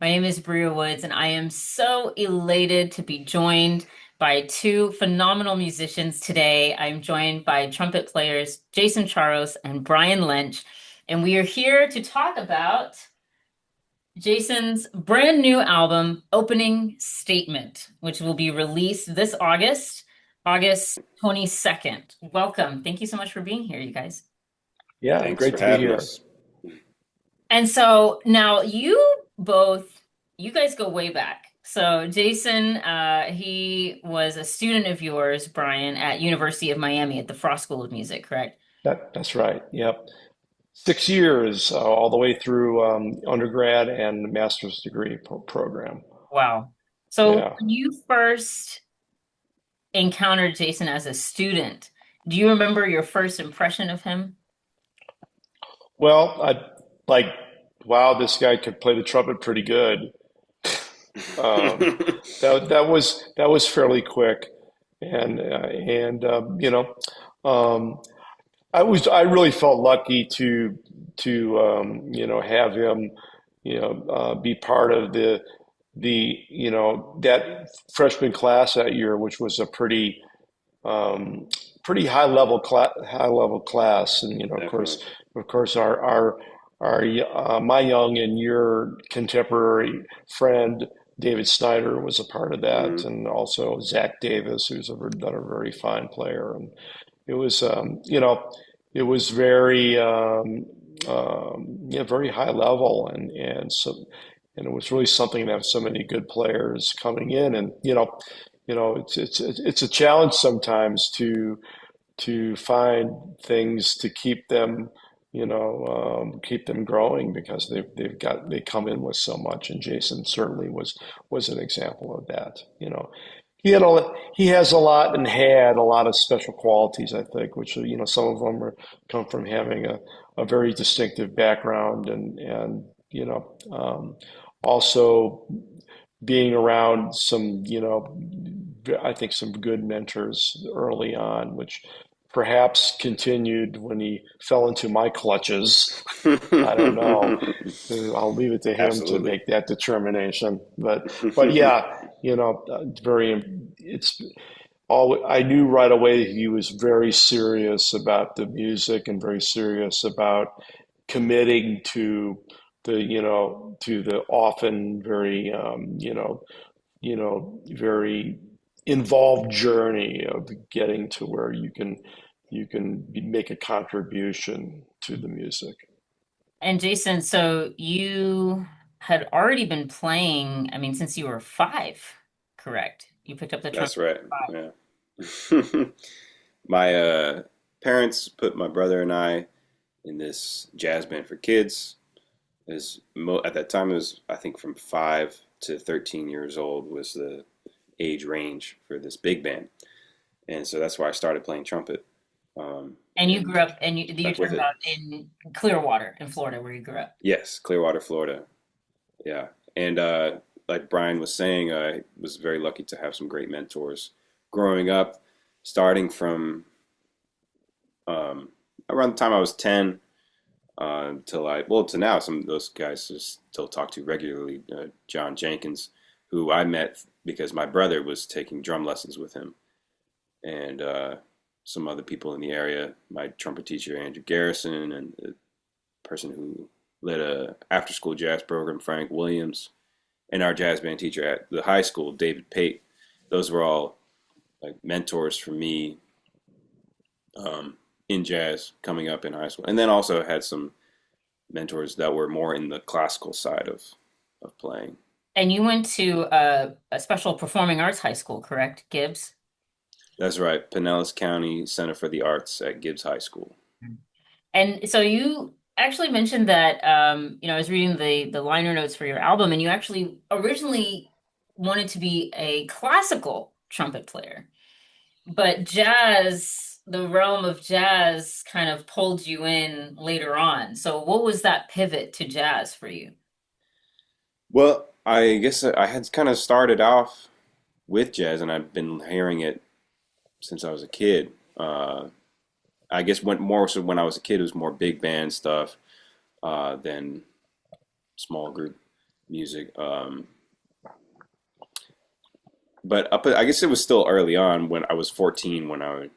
My name is Bria Woods, and I am so elated to be joined by two phenomenal musicians today. I'm joined by trumpet players Jason Charos and Brian Lynch, and we are here to talk about Jason's brand new album, Opening Statement, which will be released this August, August 22nd. Welcome. Thank you so much for being here, you guys. Yeah, Thanks great for to be having here. us. And so now you guys go way back. So Jason, he was a student of yours, Brian, at University of Miami at the Frost School of Music, correct? That's right. Yep. 6 years, all the way through undergrad and master's degree program. Wow. So Yeah. when you first encountered Jason as a student, do you remember your first impression of him? Well, I like, wow, this guy could play the trumpet pretty good. Um, that was fairly quick, and um, I really felt lucky to have him be part of the that freshman class that year, which was a um, pretty high level class, and Definitely. of course our my young and your contemporary friend David Snyder was a part of that, Hmm. and also Zach Davis, who's another very fine player, and it was it was very high level, and it was really something to have so many good players coming in, and it's a challenge sometimes to find things to keep them keep them growing, because they come in with so much, and Jason certainly was an example of that. He has a lot and had a lot of special qualities, I think, which some of them come from having a very distinctive background, and also being around some, I think some good mentors early on, which perhaps continued when he fell into my clutches. I don't know. I'll leave it to him to Absolutely. make that determination. But yeah, very. It's all. I knew right away he was very serious about the music and very serious about committing to the often very very involved journey of getting to where make a contribution to the music. And Jason, so you had already been playing, I mean, since you were five, correct? You picked up the trumpet That's right. at 5. Yeah. My parents put my brother and I in this jazz band for kids. At that time, it was, I think, from 5 to 13 years old was the age range for this big band, and so that's why I started playing trumpet, And you and grew up, and you stuck with turned it. out in Clearwater, in Florida, where you grew up. Yes, Clearwater, Florida. Yeah, and like Brian was saying, I was very lucky to have some great mentors growing up, starting from um, around the time I was 10 till to now. Some of those guys I still talk to regularly. John Jenkins, who I met because my brother was taking drum lessons with him, and some other people in the area. My trumpet teacher Andrew Garrison, and the person who led a after school jazz program, Frank Williams, and our jazz band teacher at the high school, David Pate. Those were all like mentors for me in jazz coming up in high school, and then also had some mentors that were more in the classical side of playing. And you went to a special performing arts high school, correct? Gibbs? That's right, Pinellas County Center for the Arts at Gibbs High School. And so you actually mentioned that I was reading the liner notes for your album, and you actually originally wanted to be a classical trumpet player, but jazz, the realm of jazz kind of pulled you in later on. So what was that pivot to jazz for you? Well, I guess I had kind of started off with jazz, and I've been hearing it since I was a kid. I guess went more so when I was a kid, it was more big band stuff than small group. music. But I guess it was still early on when I was 14 when I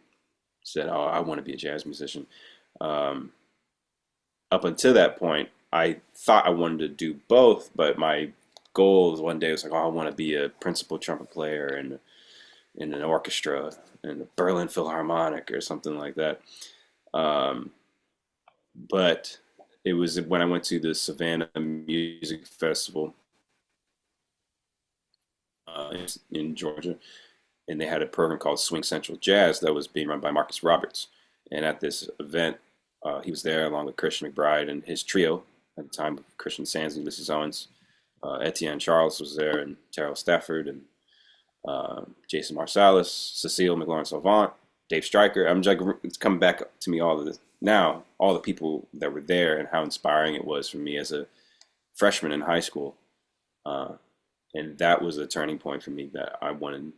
said, "Oh, I want to be a jazz musician." Um, Up until that point, I thought I wanted to do both, but my goals one day was like, "Oh, I want to be a principal trumpet player in an orchestra in the Berlin Philharmonic or something like that." Um, but it was when I went to the Savannah Music Festival in Georgia, and they had a program called Swing Central Jazz that was being run by Marcus Roberts. And at this event, he was there along with Christian McBride and his trio at the time, Christian Sands, Ulysses Owens, Etienne Charles was there, and Terrell Stafford, and Jason Marsalis, Cecile McLaurin-Salvant, Dave Stryker. I'm just like, it's coming back to me all of this now, all the people that were there and how inspiring it was for me as a freshman in high school. Uh, and that was a turning point for me that I wanted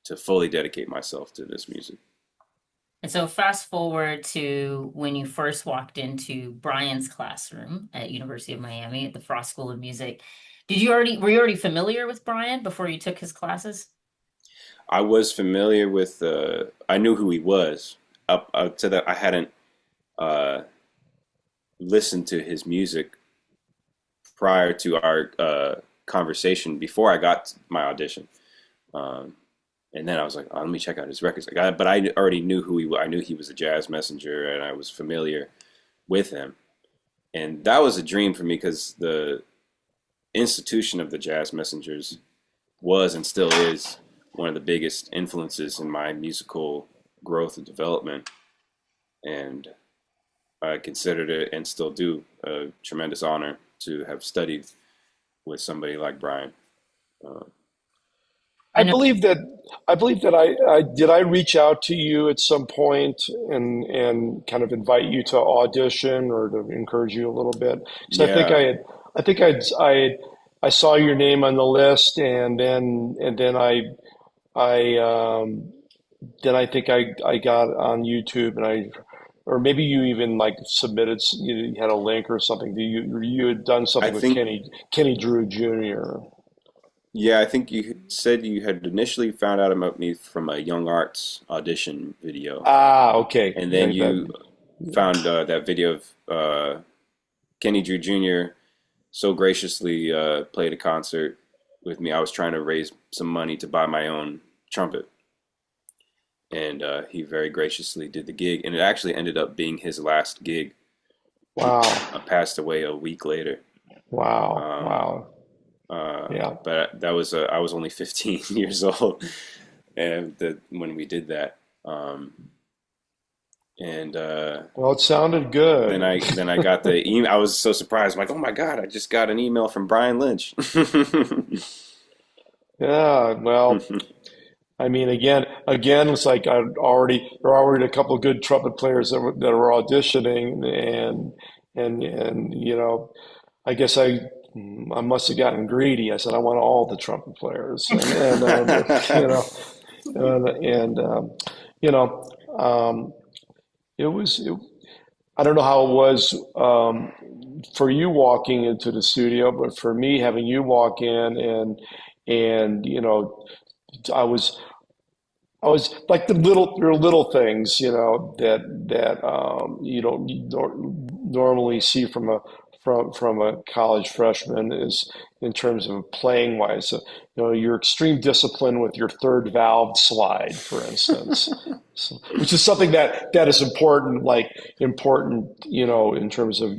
to fully dedicate myself to this music. And so fast forward to when you first walked into Brian's classroom at University of Miami at the Frost School of Music. Were you already familiar with Brian before you took his classes? I was familiar with, I knew who he was. Up to that, I hadn't uh, listened to his music prior to our conversation before I got my audition. Um, and then I was like, oh, let me check out his records. But I already knew who he was. I knew he was a jazz messenger, and I was familiar with him. And that was a dream for me because the institution of the jazz messengers was and still is one of the biggest influences in my musical growth and development. And I considered it and still do a tremendous honor to have studied with somebody like Brian. Uh, I I know. believe that I did I reach out to you at some point and kind of invite you to audition or to encourage you a little bit because yeah, I think I saw your name on the list and I then I think I got on YouTube and I or maybe you even like submitted you had a link or something. You had done I something with think Kenny Drew Jr. yeah, I think you said you had initially found out about me from a Young Arts audition video, Ah, okay. and then Yeah, that you found that video of Kenny Drew Jr. so graciously played a concert with me. I was trying to raise some money to buy my own trumpet, and he very graciously did the gig, and it actually ended up being his last gig. wow. Passed away a week later. Wow. Um, Wow. Yeah. but that was I was only 15 years old, and when we did that, and Well, it sounded good. then I got the email. I was so surprised. I'm like, oh my God, I just got an email from Brian Lynch. Yeah. Well, I mean, again, it's like there are already a couple of good trumpet players that were auditioning, and you know, I guess I must have gotten greedy. I said I want all the trumpet players, you know, and you know, um, it was. I don't know how it was for you walking into the studio, but for me, having you walk in and you know, I was I was like there are little things, you know, that you don't normally see from a college freshman is in terms of playing wise. So, you know, your extreme discipline with your third valve slide, for instance, so, which is something that is important, important, you know, in terms of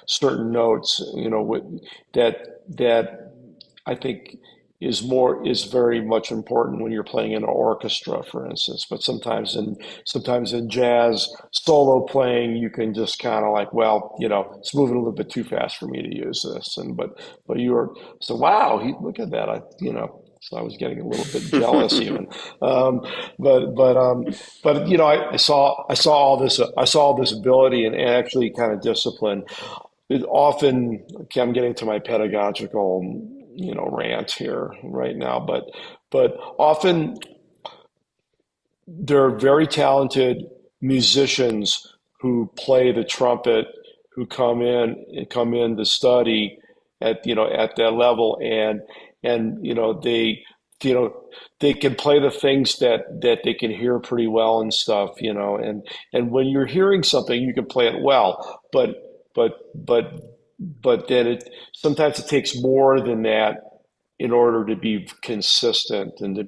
certain notes, you know, that I think is very much important when you're playing in an orchestra, for instance. But sometimes in jazz solo playing, you can just kind of like, well, you know, it's moving a little bit too fast for me to use this. But you were so wow, look at that, you know. So I was getting a little bit jealous even, um, but but um, but you know I saw all this ability and actually kind of discipline it often, okay, I'm getting to my pedagogical, you know, rant here right now, but often there are very talented musicians who play the trumpet who come in to study at at that level, and you know they can play the things that they can hear pretty well and stuff, and when you're hearing something, you can play it well, but but but then it sometimes it takes more than that in order to be consistent and to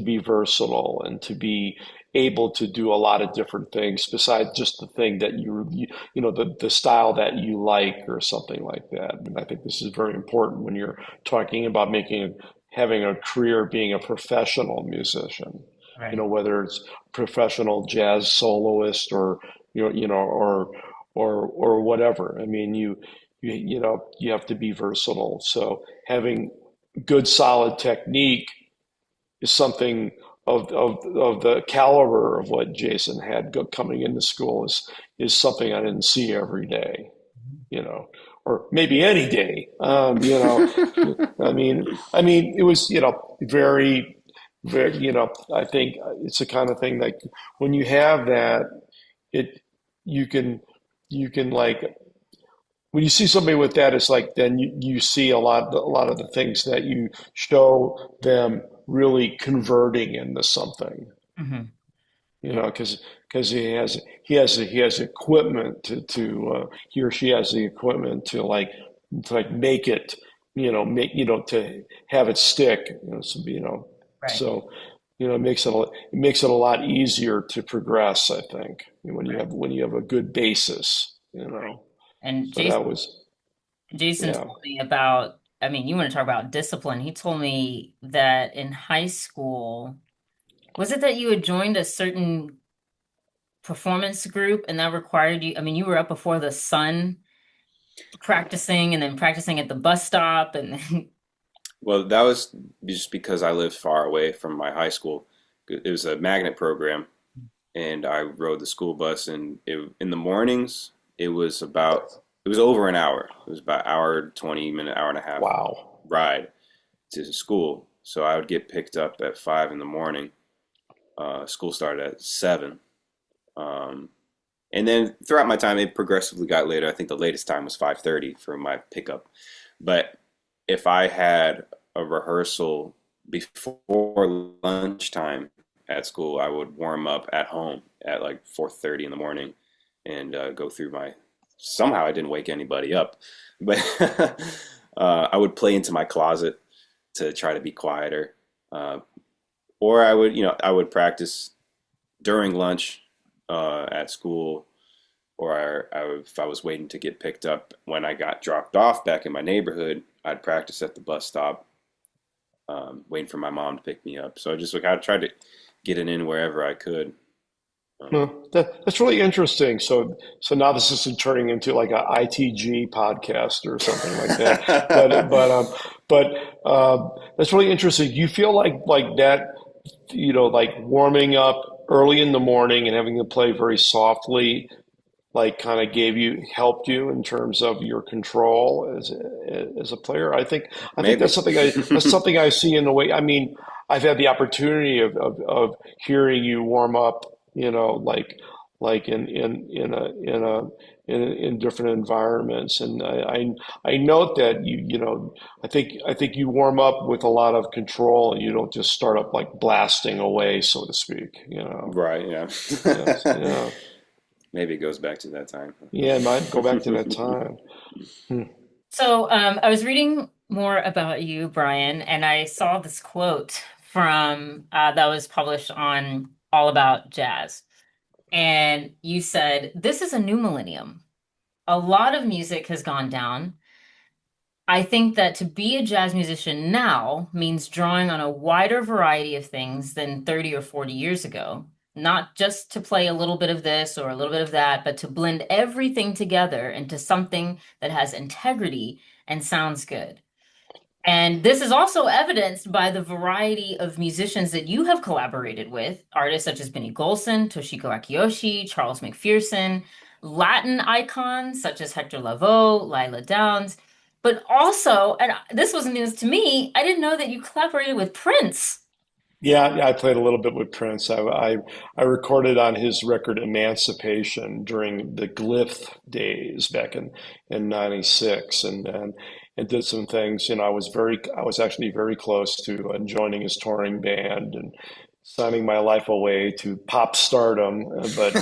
be versatile and to be able to do a lot of different things besides just the thing that the style that you like or something like that. And I think this is very important when you're talking about having a career being a professional musician, Right. whether it's professional jazz soloist or or whatever. I mean, you have to be versatile. So having good solid technique is something of the caliber of what Jason had coming into school is something I didn't see every day, or maybe any day. It was, very, very, I think it's the kind of thing that when you have that, it, you can, like, when you see somebody with that, it's like then you see a lot of the things that you show them really converting into something, Hmm. Yeah. because he has equipment to he or she has the equipment to make it, to have it stick, Right. so it makes it a lot easier to progress, I think, Right. when you have a good basis, Right. And so that was, Jason yeah. told me about, I mean, you want to talk about discipline. He told me that in high school, was it that you had joined a certain performance group and that required you, I mean, you were up before the sun practicing and then practicing at the bus stop and then, Well, that was just because I lived far away from my high school. It was a magnet program, and I rode the school bus. And in the mornings, it was over an hour. It was about hour 20 minute, hour and a half Wow. ride to school. So I would get picked up at 5 in the morning. School started at 7. Um, and then throughout my time, it progressively got later. I think the latest time was 5:30 for my pickup. But if I had a rehearsal before lunchtime at school, I would warm up at home at like 4:30 in the morning and go through my. Somehow I didn't wake anybody up, but I would play into my closet to try to be quieter, uh, or I would practice during lunch at school, or if I was waiting to get picked up when I got dropped off back in my neighborhood, I'd practice at the bus stop, waiting for my mom to pick me up. So I tried to get it in wherever I could. Um, No, that's really interesting. So now this isn't turning into like a ITG podcast or something like that. But but um but that's really interesting. Do you feel like that, like warming up early in the morning and having to play very softly, like kind of helped you in terms of your control as a player? I think Maybe. that's something I see in the way. I mean, I've had the opportunity of hearing you warm up, like in different environments, and I note that I think you warm up with a lot of control, and you don't just start up like blasting away, so to speak. Right, yeah. Yes, yeah. Maybe it goes back to that time. Yeah, it might go back to that time. Hmm. so I was reading more about you, Brian, and I saw this quote from that was published on All About Jazz. And you said, "This is a new millennium. A lot of music has gone down. I think that to be a jazz musician now means drawing on a wider variety of things than 30 or 40 years ago. Not just to play a little bit of this or a little bit of that, but to blend everything together into something that has integrity and sounds good." And this is also evidenced by the variety of musicians that you have collaborated with, artists such as Benny Golson, Toshiko Akiyoshi, Charles McPherson, Latin icons such as Hector Lavoe, Lila Downs, but also, and this was news to me, I didn't know that you collaborated with Prince. Yeah, yeah, I played a little bit with Prince. I recorded on his record Emancipation during the Glyph days back in '96, and and did some things. I was actually very close to joining his touring band and signing my life away to pop stardom. But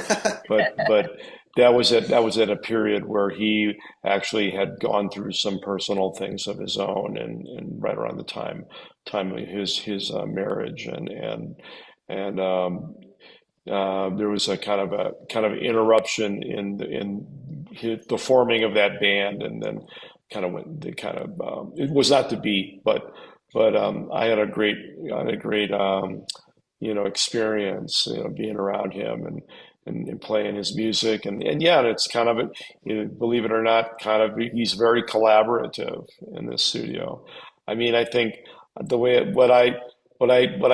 that was at a period where he actually had gone through some personal things of his own, and right around the time of his marriage, and there was a kind of interruption the forming of that band, and then it was not to be, but I had a great experience, being around him and playing his music, and yeah, it's kind of believe it or not, he's very collaborative in the studio. I mean, I think the way what I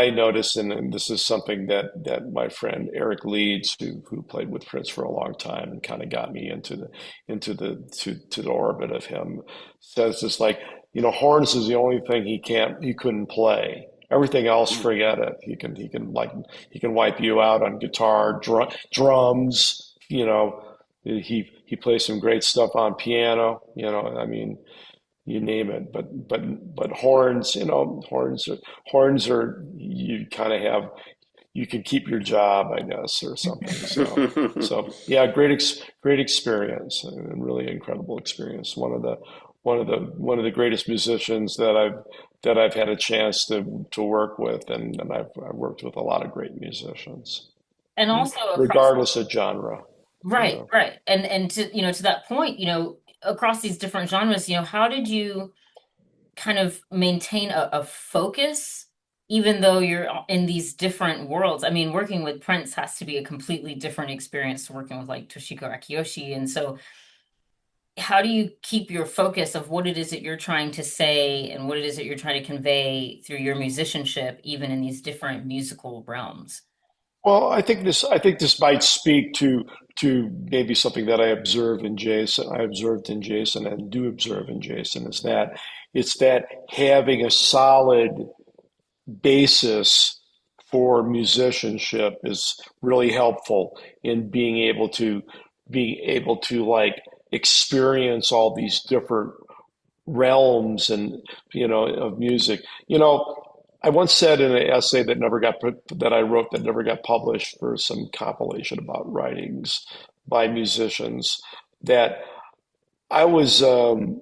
noticed, and this is something that my friend Eric Leeds, who played with Prince for a long time and kind of got me to the orbit of him, says it's like, horns is the only thing he couldn't play. Everything else, forget it. He can wipe you out on guitar, drums. He plays some great stuff on piano. I mean, you name it. But horns, horns are, you kind of have, you can keep your job, I guess, or something. So yeah, great experience, and really incredible experience. One of the greatest musicians that I've had a chance to work with, and I've worked with a lot of great musicians, And also across, regardless of genre. You right, know. right. And to that point, across these different genres, how did you kind of maintain a focus, even though you're in these different worlds? I mean, working with Prince has to be a completely different experience to working with like Toshiko Akiyoshi. And so how do you keep your focus of what it is that you're trying to say and what it is that you're trying to convey through your musicianship, even in these different musical realms? Well, I think this might speak to maybe something that I observe in Jason. I observed in Jason and do observe in Jason, is that it's that having a solid basis for musicianship is really helpful in being able to like experience all these different realms, and of music. I once said in an essay that I wrote, that never got published, for some compilation about writings by musicians, that I was um,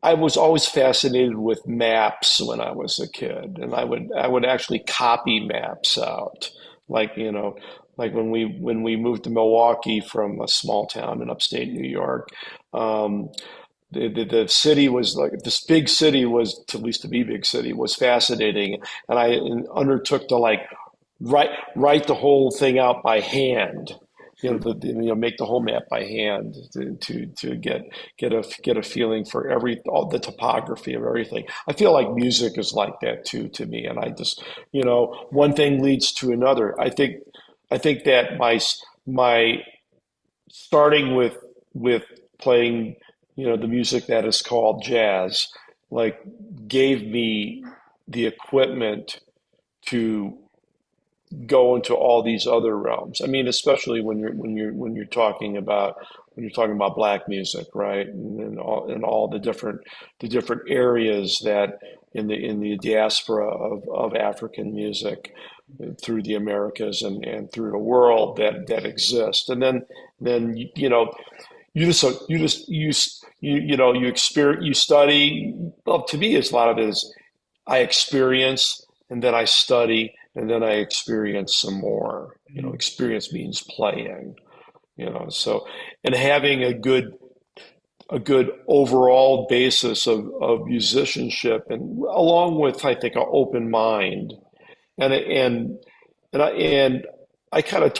I was always fascinated with maps when I was a kid, and I would actually copy maps out, like when we moved to Milwaukee from a small town in upstate New York. Um, the city was like, this big city was, at least to be big city, was fascinating, and I undertook to like write the whole thing out by hand. Make the whole map by hand to get a feeling for all the topography of everything. I feel like music is like that too, to me, and I just, one thing leads to another. I think that my starting with playing, the music that is called jazz, like, gave me the equipment to go into all these other realms. I mean, especially when you're talking about black music, right? And all the different areas that in the diaspora of African music through the Americas and through the world that exist. And then you experience, you study. Well, to me, it's a lot of it is I experience, and then I study, and then I experience some more. Experience means playing. So, and having a good overall basis of musicianship, and along with, I think, an open mind, and and I kind of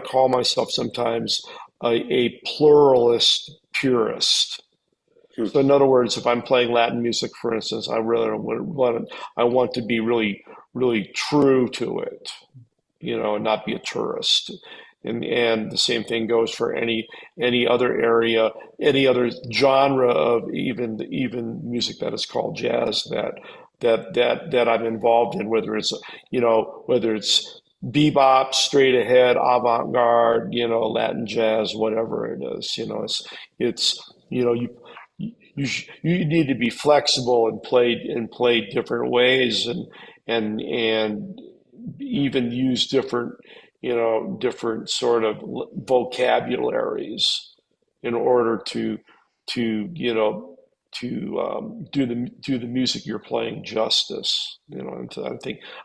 call myself sometimes a pluralist purist. So in other words, if I'm playing Latin music, for instance, I want to be really true to it, and not be a tourist. And the same thing goes for any other area, any other genre of even music that is called jazz, that I'm involved in, whether it's bebop, straight ahead, avant-garde, Latin jazz, whatever it is. It's you you need to be flexible and play different ways and even use different different sort of vocabularies in order to do the music you're playing justice. And so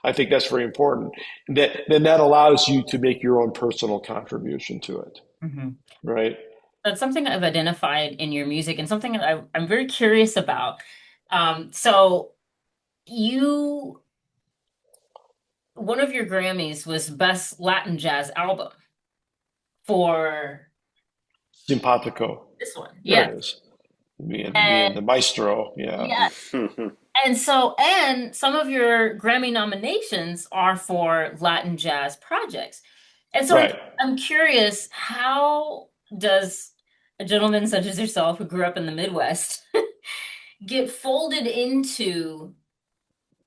I think that's very important. And that allows you to make your own personal contribution to it, Mhm. right? That's something I've identified in your music and something that I'm very curious about. So you, one of your Grammys was Best Latin Jazz Album for Simpatico. this one. There Yeah. it is. Me and And the maestro. Yeah. yeah. And so, and some of your Grammy nominations are for Latin jazz projects. And so Right. I'm curious, how does a gentleman such as yourself who grew up in the Midwest get folded into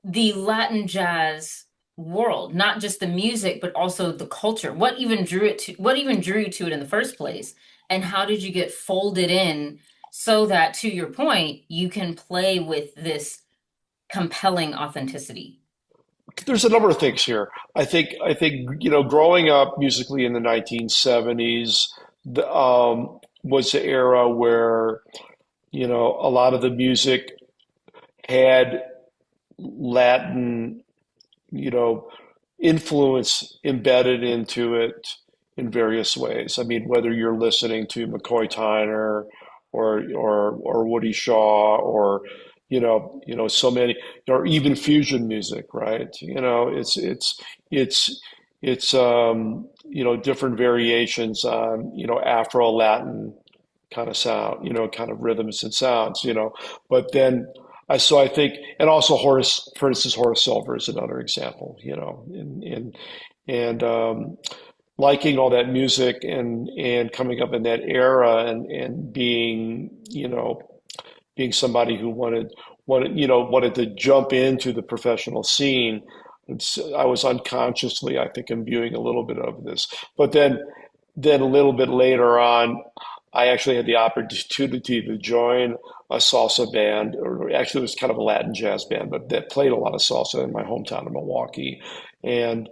the Latin jazz world, not just the music, but also the culture? What even drew you to it in the first place? And how did you get folded in so that, to your point, you can play with this compelling authenticity? There's a number of things here. I think growing up musically in the 1970s was the era where a lot of the music had Latin you know, influence embedded into it in various ways. I mean, whether you're listening to McCoy Tyner or Woody Shaw or so many, or even fusion music, right? It's different variations on Afro Latin kind of sound, kind of rhythms and sounds, but then I think, and also Horace, for instance, Horace Silver is another example, and liking all that music and coming up in that era and being somebody who wanted to jump into the professional scene. I was unconsciously, I think, imbuing a little bit of this, but then a little bit later on, I actually had the opportunity to join a salsa band, or actually it was kind of a Latin jazz band, but that played a lot of salsa in my hometown of Milwaukee. And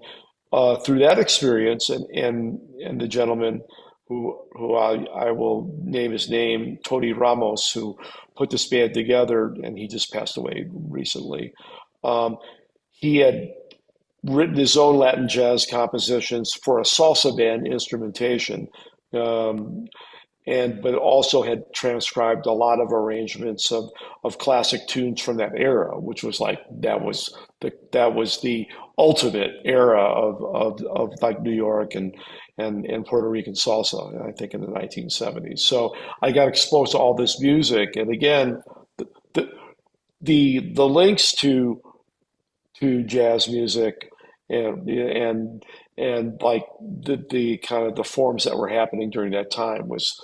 through that experience, and the gentleman who I will name his name, Tony Ramos, who put this band together, and he just passed away recently. Um, he had written his own Latin jazz compositions for a salsa band instrumentation. Um, but also had transcribed a lot of arrangements of classic tunes from that era, which was like that was the ultimate era of like New York and Puerto Rican salsa, I think in the 1970s. So I got exposed to all this music, and again, the the links to jazz music and like the kind of the forms that were happening during that time was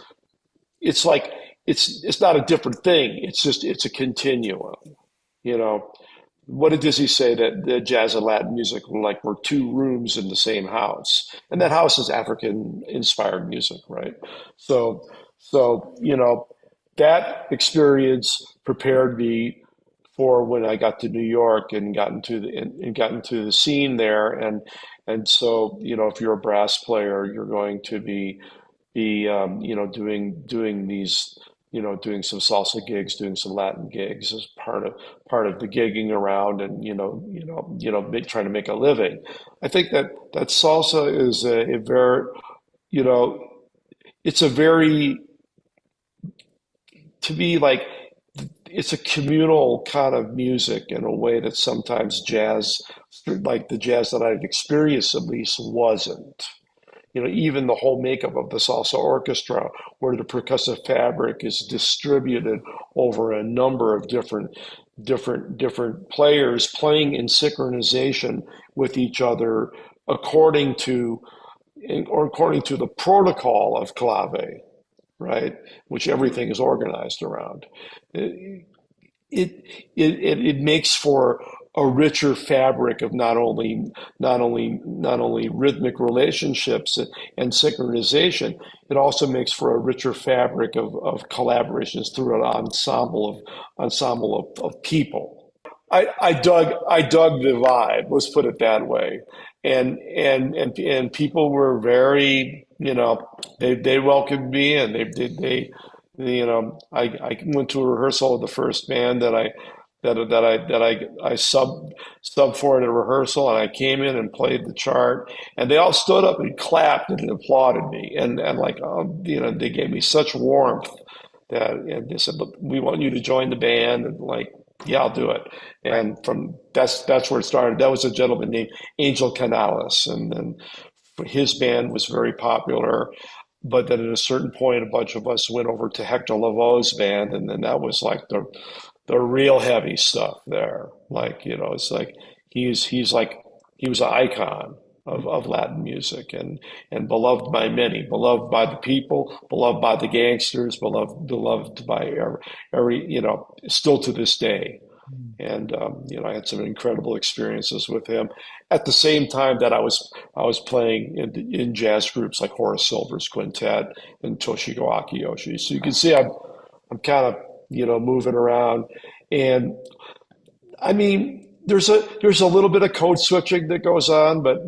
it's like it's not a different thing. It's a continuum. You know, what does he say that the jazz and Latin music were two rooms in the same house, and that house is African inspired music, right? So so that experience prepared me for when I got to New York and got into the scene there, and so if you're a brass player, you're going to be doing these doing some salsa gigs, doing some Latin gigs as part of the gigging around and trying to make a living. I think that salsa is a very you know it's a very to be like it's a communal kind of music in a way that sometimes jazz, like the jazz that I've experienced at least, wasn't. Even the whole makeup of the salsa orchestra, where the percussive fabric is distributed over a number of different players playing in synchronization with each other according to according to the protocol of clave, right? Which everything is organized around. It it makes for a richer fabric of not only rhythmic relationships and synchronization. It also makes for a richer fabric of collaborations through an ensemble of people. I dug the vibe. Let's put it that way, and people were very, they welcomed me, and I went to a rehearsal of the first band that I sub for at a rehearsal, and I came in and played the chart, and they all stood up and clapped and applauded me, and like, they gave me such warmth that, and they said, "Look, we want you to join the band," and like, yeah, I'll do it. Right. And from that's where it started. That was a gentleman named Angel Canales, and then his band was very popular. But then at a certain point, a bunch of us went over to Hector Lavoe's band, and then that was like the real heavy stuff there. Like, it's like he's like he was an icon of Latin music, and beloved by many, beloved by the people, beloved by the gangsters, beloved by every, still to this day. And I had some incredible experiences with him. At the same time that I was playing in jazz groups like Horace Silver's quintet and Toshiko Akiyoshi. So you can see I'm kind of, moving around, and I mean, there's a little bit of code switching that goes on, but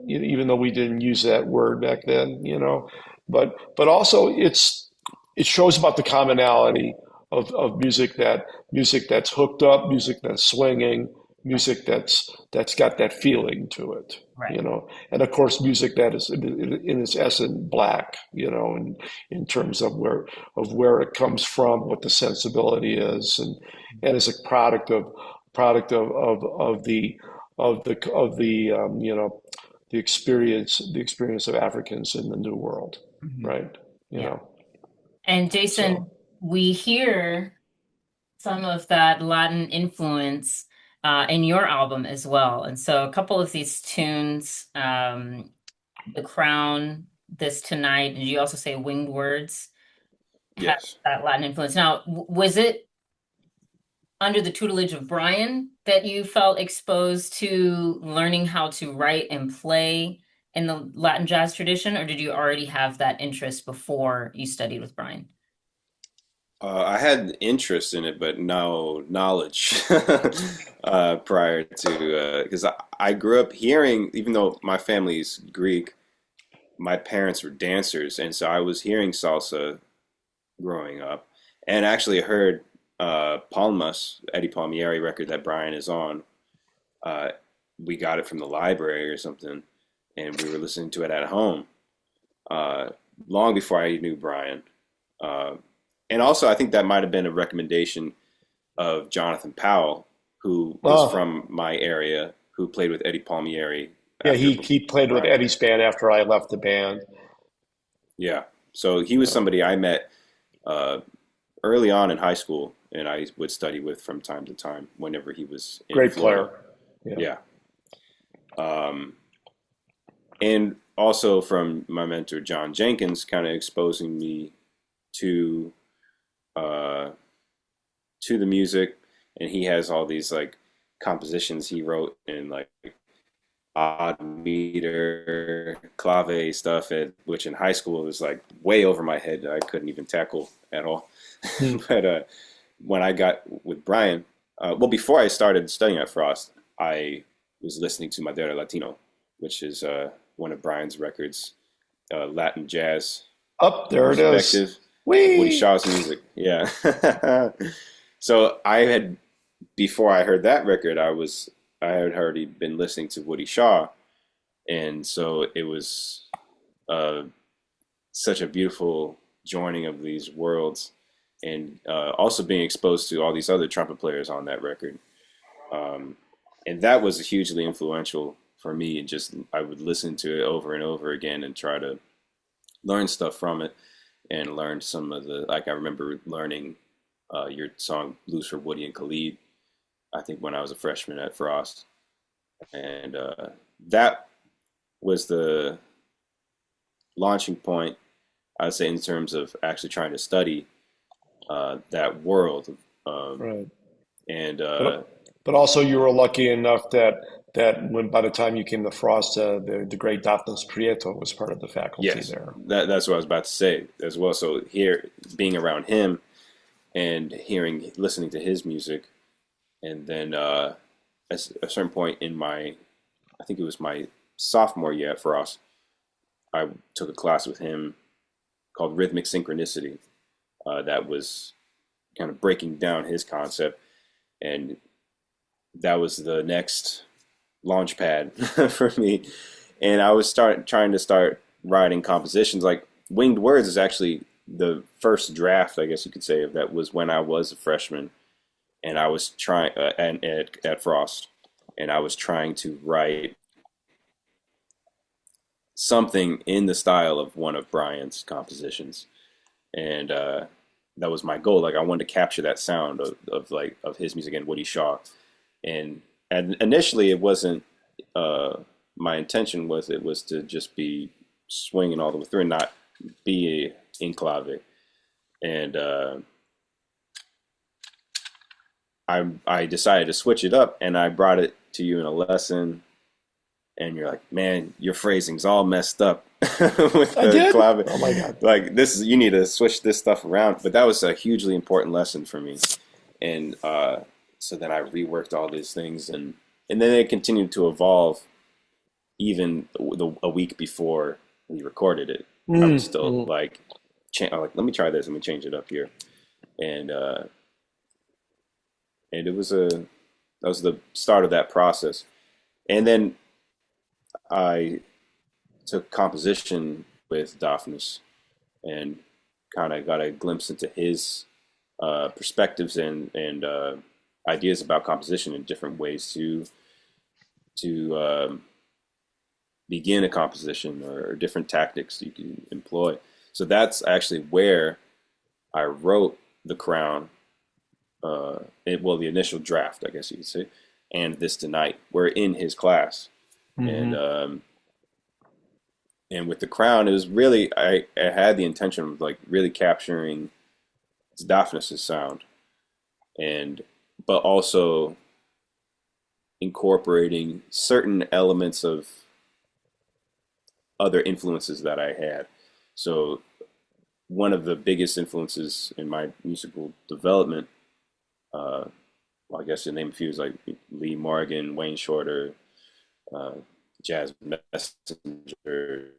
even though we didn't use that word back then, but also it shows about the commonality of music that's hooked up, music that's swinging, music that's got that feeling to it, Right. and of course music that is in its essence black, in terms of where it comes from, what the sensibility is, and is a product of the experience of Africans in the New World, Mhm. right? You Yeah. know, And Jason, so we hear some of that Latin influence in your album as well. And so a couple of these tunes, The Crown, This Tonight, and you also say Winged Words, have Yes. that Latin influence. Now, was it under the tutelage of Brian that you felt exposed to learning how to write and play in the Latin jazz tradition, or did you already have that interest before you studied with Brian? I had interest in it, but no knowledge prior to, because I grew up hearing, even though my family's Greek, my parents were dancers, and so I was hearing salsa growing up, and actually heard Palmas, Eddie Palmieri record that Brian is on. Uh, we got it from the library or something, and we were listening to it at home uh, long before I knew Brian. Uh, and also, I think that might have been a recommendation of Jonathan Powell, who was oh from my area, who played with Eddie Palmieri yeah, after he played with Brian. Eddie's band after I left the band. Yeah. So he was Yeah, somebody I met uh, early on in high school, and I would study with from time to time whenever he was in great Florida. player. Yeah. Yeah. Um, and also from my mentor, John Jenkins, kind of exposing me to uh, to the music. And he has all these like compositions he wrote in like odd meter clave stuff, which in high school was like way over my head. I couldn't even tackle at all. Hmm. But when I got with Brian, well, before I started studying at Frost, I was listening to Madera Latino, which is one of Brian's records, Latin jazz Up there it is. perspective of Woody Whee! Shaw's music. Yeah. So I had, before I heard that record, I had already been listening to Woody Shaw, and so it was uh, such a beautiful joining of these worlds, and also being exposed to all these other trumpet players on that record. Um, and that was hugely influential for me. And just I would listen to it over and over again and try to learn stuff from it, and learn some of the, like I remember learning your song Blues for Woody and Khalid, I think when I was a freshman at Frost. And that was the launching point, I'd say, in terms of actually trying to study that world. Um, Right. and But But also, you were lucky enough that when by the time you came to Frost, the great Daphnis Prieto was part of the faculty Yes, there. that's what I was about to say as well. So here, being around him and listening to his music, and then at a certain point in I think it was my sophomore year at Frost, I took a class with him called Rhythmic Synchronicity. That was kind of breaking down his concept, and that was the next launch pad for me. And I was trying to start writing compositions. Like Winged Words is actually the first draft, I guess you could say, of that was when I was a freshman, and I was trying at Frost, and I was trying to write something in the style of one of Brian's compositions, and that was my goal. Like I wanted to capture that sound of his music and Woody Shaw, and initially it wasn't. My intention was it was to just be swinging all the way through and not be a enclave, and I decided to switch it up, and I brought it to you in a lesson, and you're like, man, your phrasing's all messed up with I the did. clave. Oh my God. Like this is you need to switch this stuff around. But that was a hugely important lesson for me, and so then I reworked all these things, and then it continued to evolve. Even a week before we recorded it, I was still Mm. like, let me try this. Let me change it up here, and it was that was the start of that process. And then I took composition with Daphnis and kind of got a glimpse into his perspectives and ideas about composition and different ways to begin a composition or different tactics you can employ. So that's actually where I wrote The Crown, the initial draft, I guess you could say, and This Tonight. We're in his class, and Hmm. and with The Crown, it was really I had the intention of like really capturing Daphnis's sound, and but also incorporating certain elements of other influences that I had. So one of the biggest influences in my musical development, well, I guess to name a few, is like Lee Morgan, Wayne Shorter, uh, Jazz Messengers.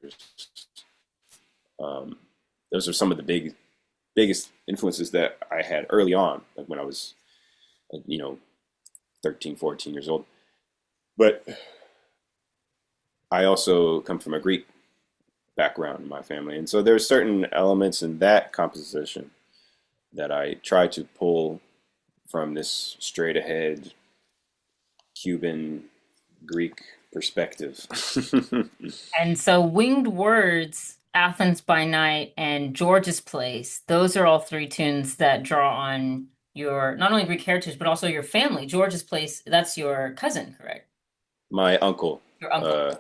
Um, those are some of the biggest influences that I had early on, like when I was, you know, 13, 14 years old. But I also come from a Greek background in my family. And so there's certain elements in that composition that I try to pull from this straight ahead Cuban Greek perspective. And so Winged Words, Athens by Night, and George's Place, those are all three tunes that draw on your not only Greek heritage, but also your family. George's Place, that's your cousin, correct? My uncle. Your uncle.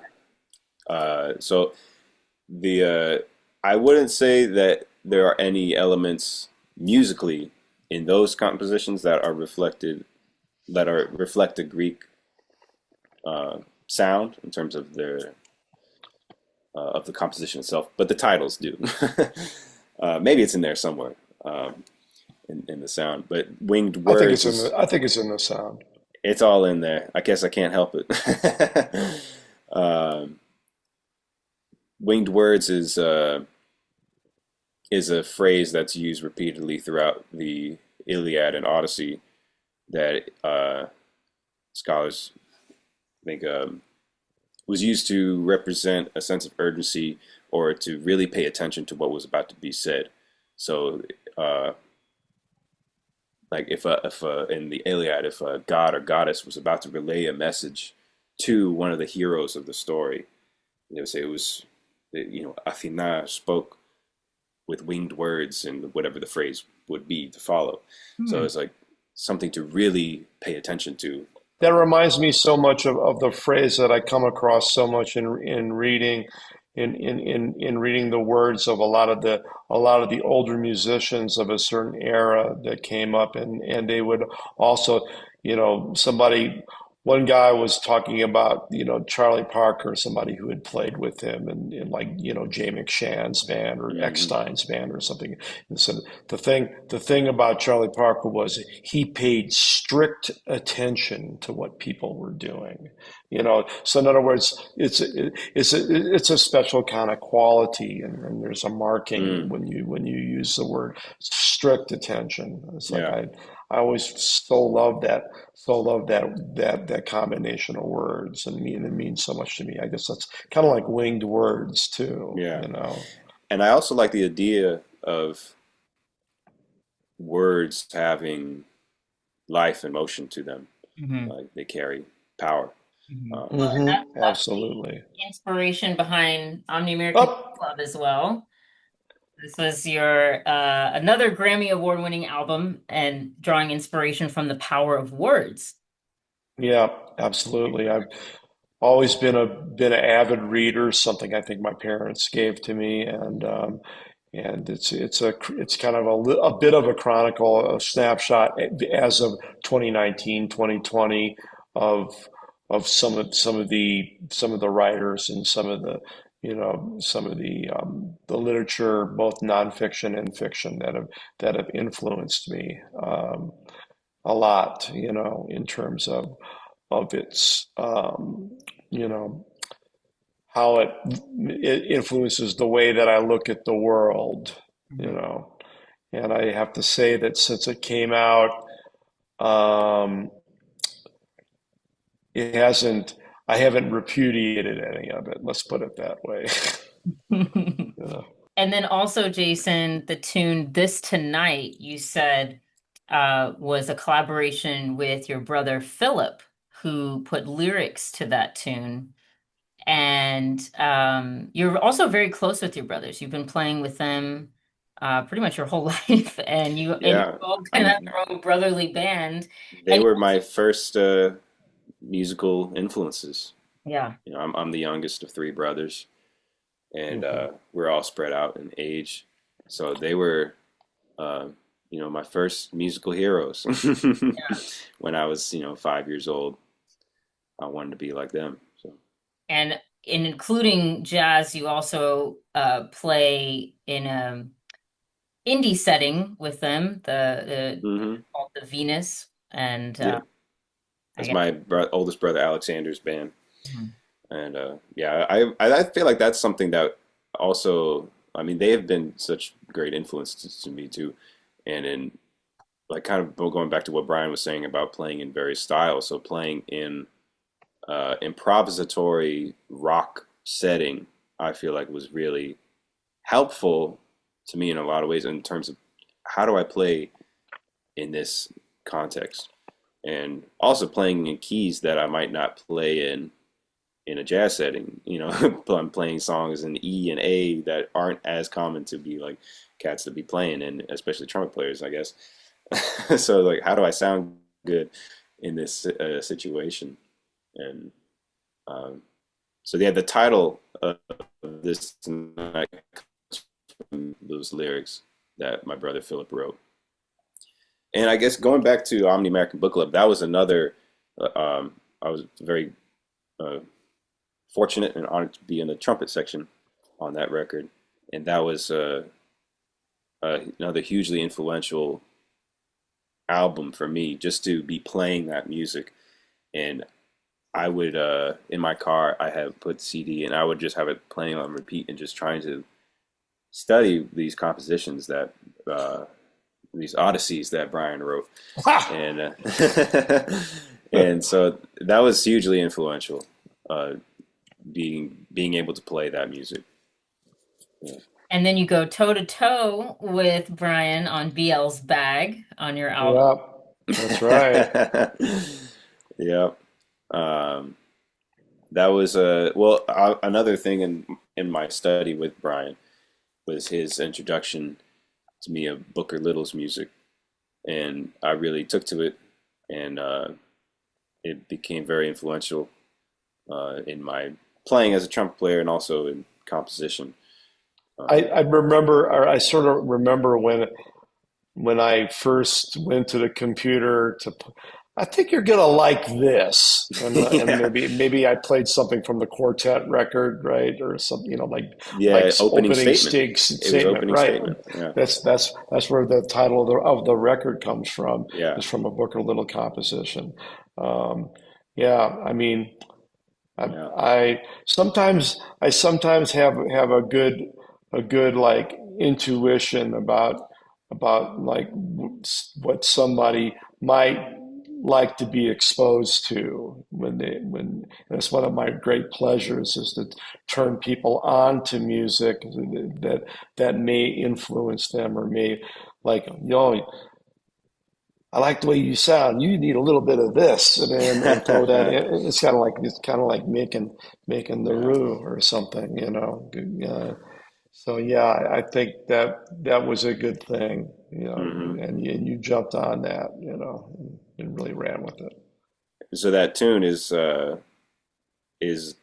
Uh, so the I wouldn't say that there are any elements musically in those compositions that are reflect the Greek sound in terms of the composition itself, but the titles do. Maybe it's in there somewhere in the sound, but Winged I think it's Words is I think it's in the sound. it's all in there. I guess I can't help it. um, Winged Words is a phrase that's used repeatedly throughout the Iliad and Odyssey that scholars think was used to represent a sense of urgency or to really pay attention to what was about to be said. So, uh, like if in the Iliad, if a god or goddess was about to relay a message to one of the heroes of the story, they would say it was, Athena spoke with winged words and whatever the phrase would be to follow. So Hmm. it's like something to really pay attention to. That reminds me so much of the phrase that I come across so much in reading in reading the words of a lot of the older musicians of a certain era that came up and they would also somebody, one guy was talking about, Charlie Parker, somebody who had played with him in like, Jay McShann's band or Hmm. Eckstein's band or something. And so the thing about Charlie Parker was he paid strict attention to what people were doing. So in other words, it's a special kind of quality, and there's a marking Mm. when you use the word strict attention. It's like Yeah. I always so love that combination of words, and it means so much to me. I guess that's kind of like winged words too, Yeah. And I also like the idea of words having life and motion to them. Hmm. Like they carry power. Hmm. Um, Well, and that's Absolutely. the inspiration behind Omni American Up. Club as well. This was your another Grammy Award-winning album and drawing inspiration from the power of words. Yeah, absolutely. I've always been an avid reader, something I think my parents gave to me, and it's kind of a bit of a chronicle, a snapshot as of 2019, 2020 of some of the writers and some of the literature, both nonfiction and fiction, that have influenced me a lot, in terms of its you know how it influences the way that I look at the world, you Mhm. know. And I have to say that since it came out, um, it hasn't, I haven't repudiated any of it. Let's put it that way. Yeah. And then also, Jason, the tune This Tonight, you said was a collaboration with your brother Philip, who put lyrics to that tune. And you're also very close with your brothers. You've been playing with them pretty much your whole life, and you yeah. all kind of have I'm, your own brotherly band. they And were my first musical influences. yeah. I'm the youngest of three brothers, and Mhm. we're all spread out in age. So they were, uh, my first musical heroes. When I was, 5 years old, I wanted to be like them. So, And in including jazz, you also play in a indie setting with them, the hmm called the Venus, and yeah, I that's guess. my oldest brother Alexander's band, Mhm. and yeah, I feel like that's something that also, I mean, they have been such great influences to me too, and in like kind of going back to what Brian was saying about playing in various styles, so playing in improvisatory rock setting, I feel like was really helpful to me in a lot of ways in terms of how do I play in this context, and also playing in keys that I might not play in a jazz setting. I'm playing songs in E and A that aren't as common to be like cats to be playing, and especially trumpet players, I guess. So like, how do I sound good in this situation? And um, so yeah, the title of this tonight comes from those lyrics that my brother Philip wrote. And I guess going back to Omni American Book Club, that was another. I was very uh, fortunate and honored to be in the trumpet section on that record, and that was another hugely influential album for me, just to be playing that music. And I would in my car I have put CD and I would just have it playing on repeat and just trying to study these compositions that these odysseys that Brian wrote, and and so that was hugely influential. Uh, being able to play that music. Yeah. And then you go toe to toe with Brian on BL's Bag on your album. Yeah, that's right. Yeah. Um, that was another thing in my study with Brian was his introduction to me of Booker Little's music, and I really took to it, and it became very influential in my playing as a trumpet player and also in composition. I remember, or I sort of remember when I first went to the computer I think you're gonna like this, and Yeah, maybe I played something from the quartet record, right, or something, like yeah. Opening opening statement. stig It was statement, opening right? statement. Yeah, That's where the title of the record comes from, yeah, is from a Booker Little composition. Um, yeah, I mean, yeah. I sometimes have a good like intuition about like what somebody might like to be exposed to when and it's one of my great pleasures is to turn people on to music that may influence them or may like, I like the way you sound. You need a little bit of this, and throw that in. It's kind of like making the Yeah. roux or something, you know. So yeah, I think that was a good thing, Hmm. and you jumped on that, and really ran with it. So that tune is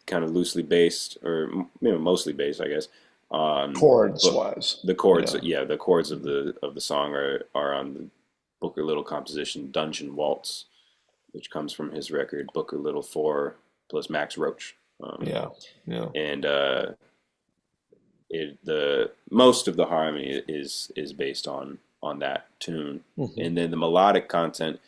kind of loosely based, or mostly based, I guess, on Chords but wise, the chords. yeah, Yeah, the chords of the song are on the Booker Little composition "Dungeon Waltz," which comes from his record Booker Little 4 plus Max Roach. yeah, yeah. And the most of the harmony is based on that tune, Hmm. and then the melodic content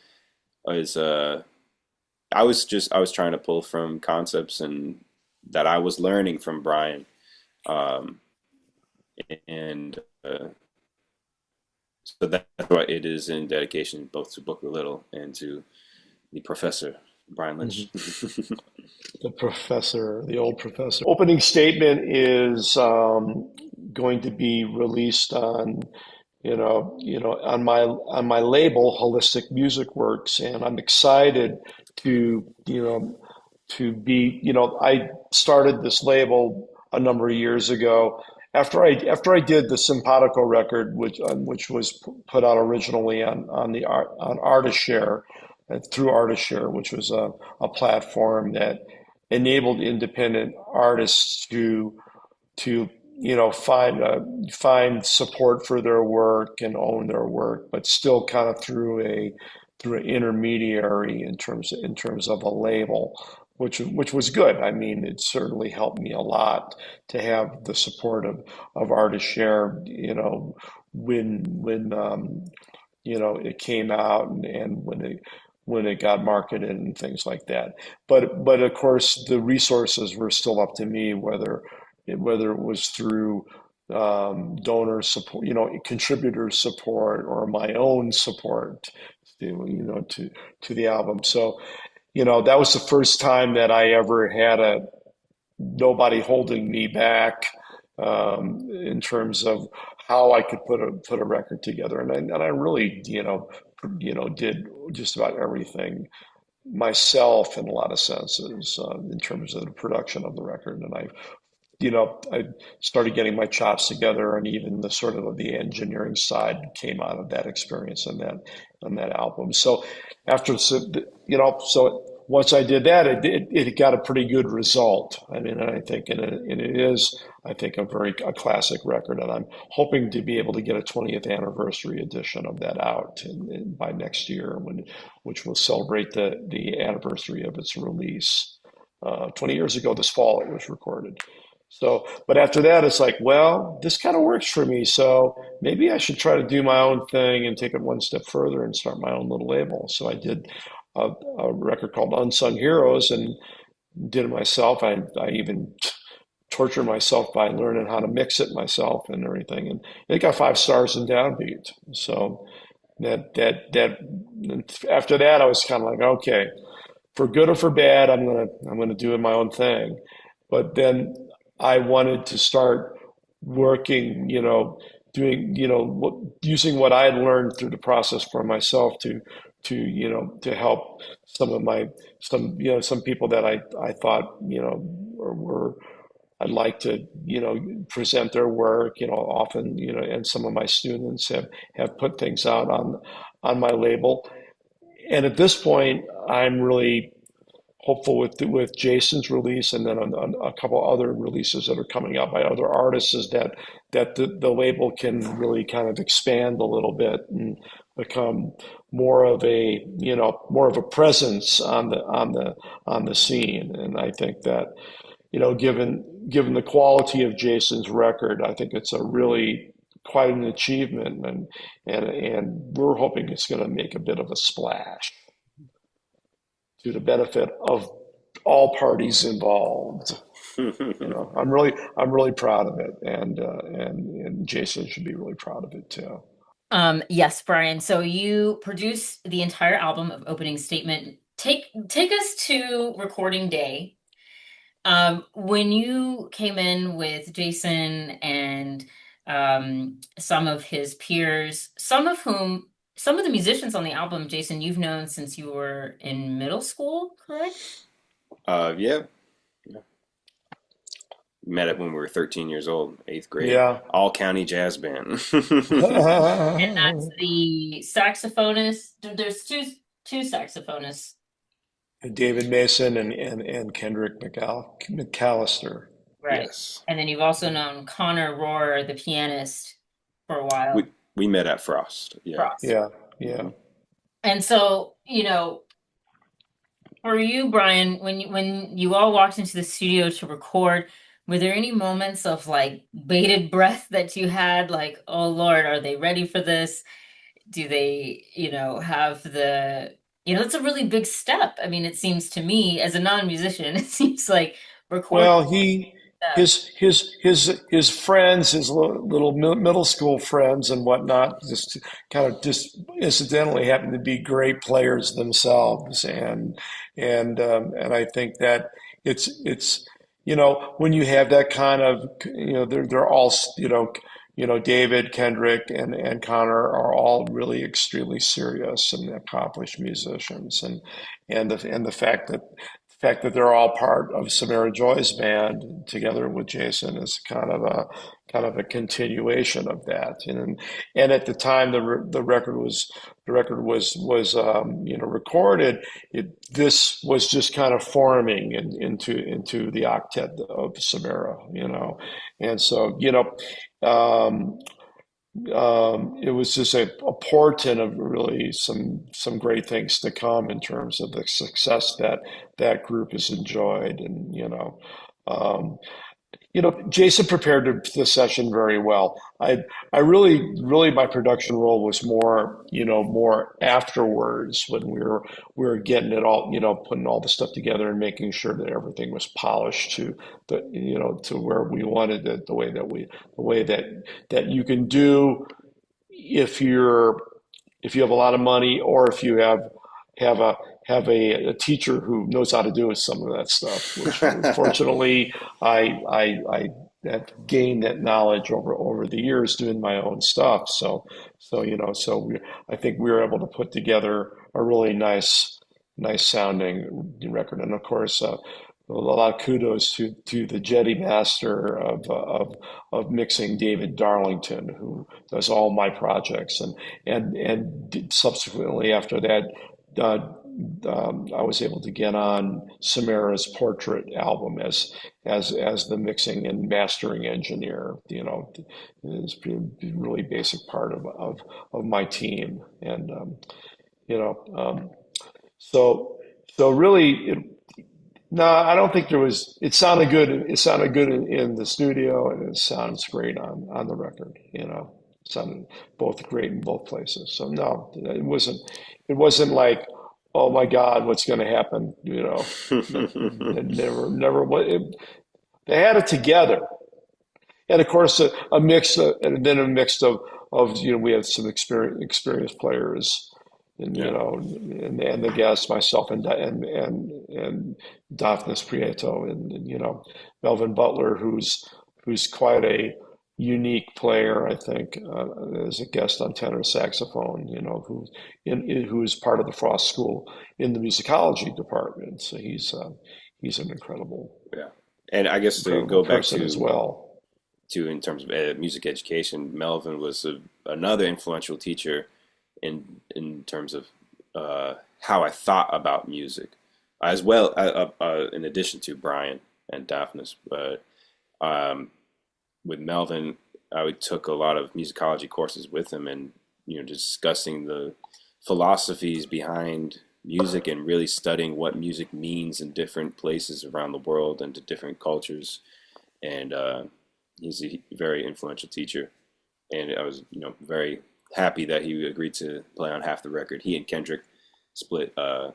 is I was trying to pull from concepts and that I was learning from Brian, um, and so that's why it is in dedication both to Booker Little and to the professor Brian Hmm. Lynch. The professor, the old professor. Opening statement is going to be released on on my label, Holistic Music Works, and I'm excited to, I started this label a number of years ago after I did the Simpatico record, which was put out originally on Artist Share, through Artist Share, which was a platform that enabled independent artists to find support for their work and own their work, but still kind of through an intermediary in terms of a label, which was good. I mean, it certainly helped me a lot to have the support of Artist Share, when it came out, and when it got marketed and things like that. But of course, the resources were still up to me, whether it was through donor support, contributor support, or my own support, to the album. So, that was the first time that I ever had nobody holding me back, in terms of how I could put a record together, and I really, did just about everything myself in a lot of senses, in terms of the production of the record, and I started getting my chops together, and even the sort of the engineering side came out of that experience on that album. So so once I did that, it got a pretty good result. I mean, and I think, and it is, I think, a classic record, and I'm hoping to be able to get a 20th anniversary edition of that out by next year, which will celebrate the anniversary of its release. 20 years ago this fall, it was recorded. So, but after that, it's like, well, this kind of works for me. So maybe I should try to do my own thing and take it one step further and start my own little label. So I did a record called Unsung Heroes and did it myself. I even tortured myself by learning how to mix it myself and everything. And it got 5 stars in Downbeat. So that after that, I was kind of like, okay, for good or for bad, I'm gonna do my own thing. But then I wanted to start working, doing, using what I had learned through the process for myself to help some people that I thought, were I'd like to, present their work, often, and some of my students have put things out on my label. And at this point, I'm really hopeful with Jason's release, and then on a couple other releases that are coming out by other artists, is that the label can really kind of expand a little bit, and become more of a, more of a presence on the scene. And I think that, given the quality of Jason's record, I think it's a really quite an achievement, and we're hoping it's going to make a bit of a splash to the benefit of all parties involved. I'm really proud of it, and Jason should be really proud of it too. Yes, Brian. So you produced the entire album of Opening Statement. Take us to recording day. When you came in with Jason and some of his peers, some of the musicians on the album, Jason, you've known since you were in middle school, correct? Yeah, met it when we were 13 years old, eighth grade, Yeah. all county jazz band. And that's the saxophonist. There's two saxophonists, David Mason and Kendrick McAllister. right? Yes, And then you've also known Connor Rohr, the pianist, for a we while. we met at Frost. Yeah. Frost. Yeah, yeah. Hmm. And so, for you, Brian, when you all walked into the studio to record, were there any moments of like bated breath that you had, like, oh Lord, are they ready for this? Do they, have it's a really big step. I mean, it seems to me as a non-musician, it seems like recording Well, he, step. his friends, his little middle school friends and whatnot, just incidentally happen to be great players themselves, and I think that it's when you have that kind of they're all David, Kendrick, and Connor are all really extremely serious and accomplished musicians, and the fact that they're all part of Samara Joy's band together with Jason is kind of a continuation of that. And at the time the record was recorded, this was just kind of forming into the octet of Samara, and so it was just a portent of really some great things to come in terms of the success that group has enjoyed. And Jason prepared the session very well. I really my production role was more afterwards, when we were getting it all, putting all the stuff together and making sure that everything was polished to where we wanted it, the way that you can do if you have a lot of money, or if you have a teacher who knows how to do some of that stuff, which fortunately I have gained that knowledge over the years doing my own stuff. I think we were able to put together a really nice sounding record. And of course, a lot of kudos to the Jetty master of mixing, David Darlington, who does all my projects, and subsequently after that, uh, I was able to get on Samara's Portrait album as the mixing and mastering engineer. It's been a really basic part of my team, and you know, so really. No, I don't think there was. It sounded good. It sounded good in the studio, and it sounds great on the record. It sounded both great in both places. So no, it wasn't. It wasn't like, oh my God, what's going to happen? It never. They had it together, and of course a mix, and then a mix of we had some experienced players, and Yeah. and the guests, myself and Daphnis Prieto, and Melvin Butler, who's quite a unique player, I think, as a guest on tenor saxophone, who is part of the Frost School in the musicology department. So he's an Yeah. And I guess to incredible go back person as well. to in terms of music education, Melvin was another influential teacher in terms of how I thought about music, as well in addition to Brian and Daphnis. But with Melvin, I took a lot of musicology courses with him, and discussing the philosophies behind music and really studying what music means in different places around the world and to different cultures. And he's a very influential teacher. And I was, very happy that he agreed to play on half the record. He and Kendrick split the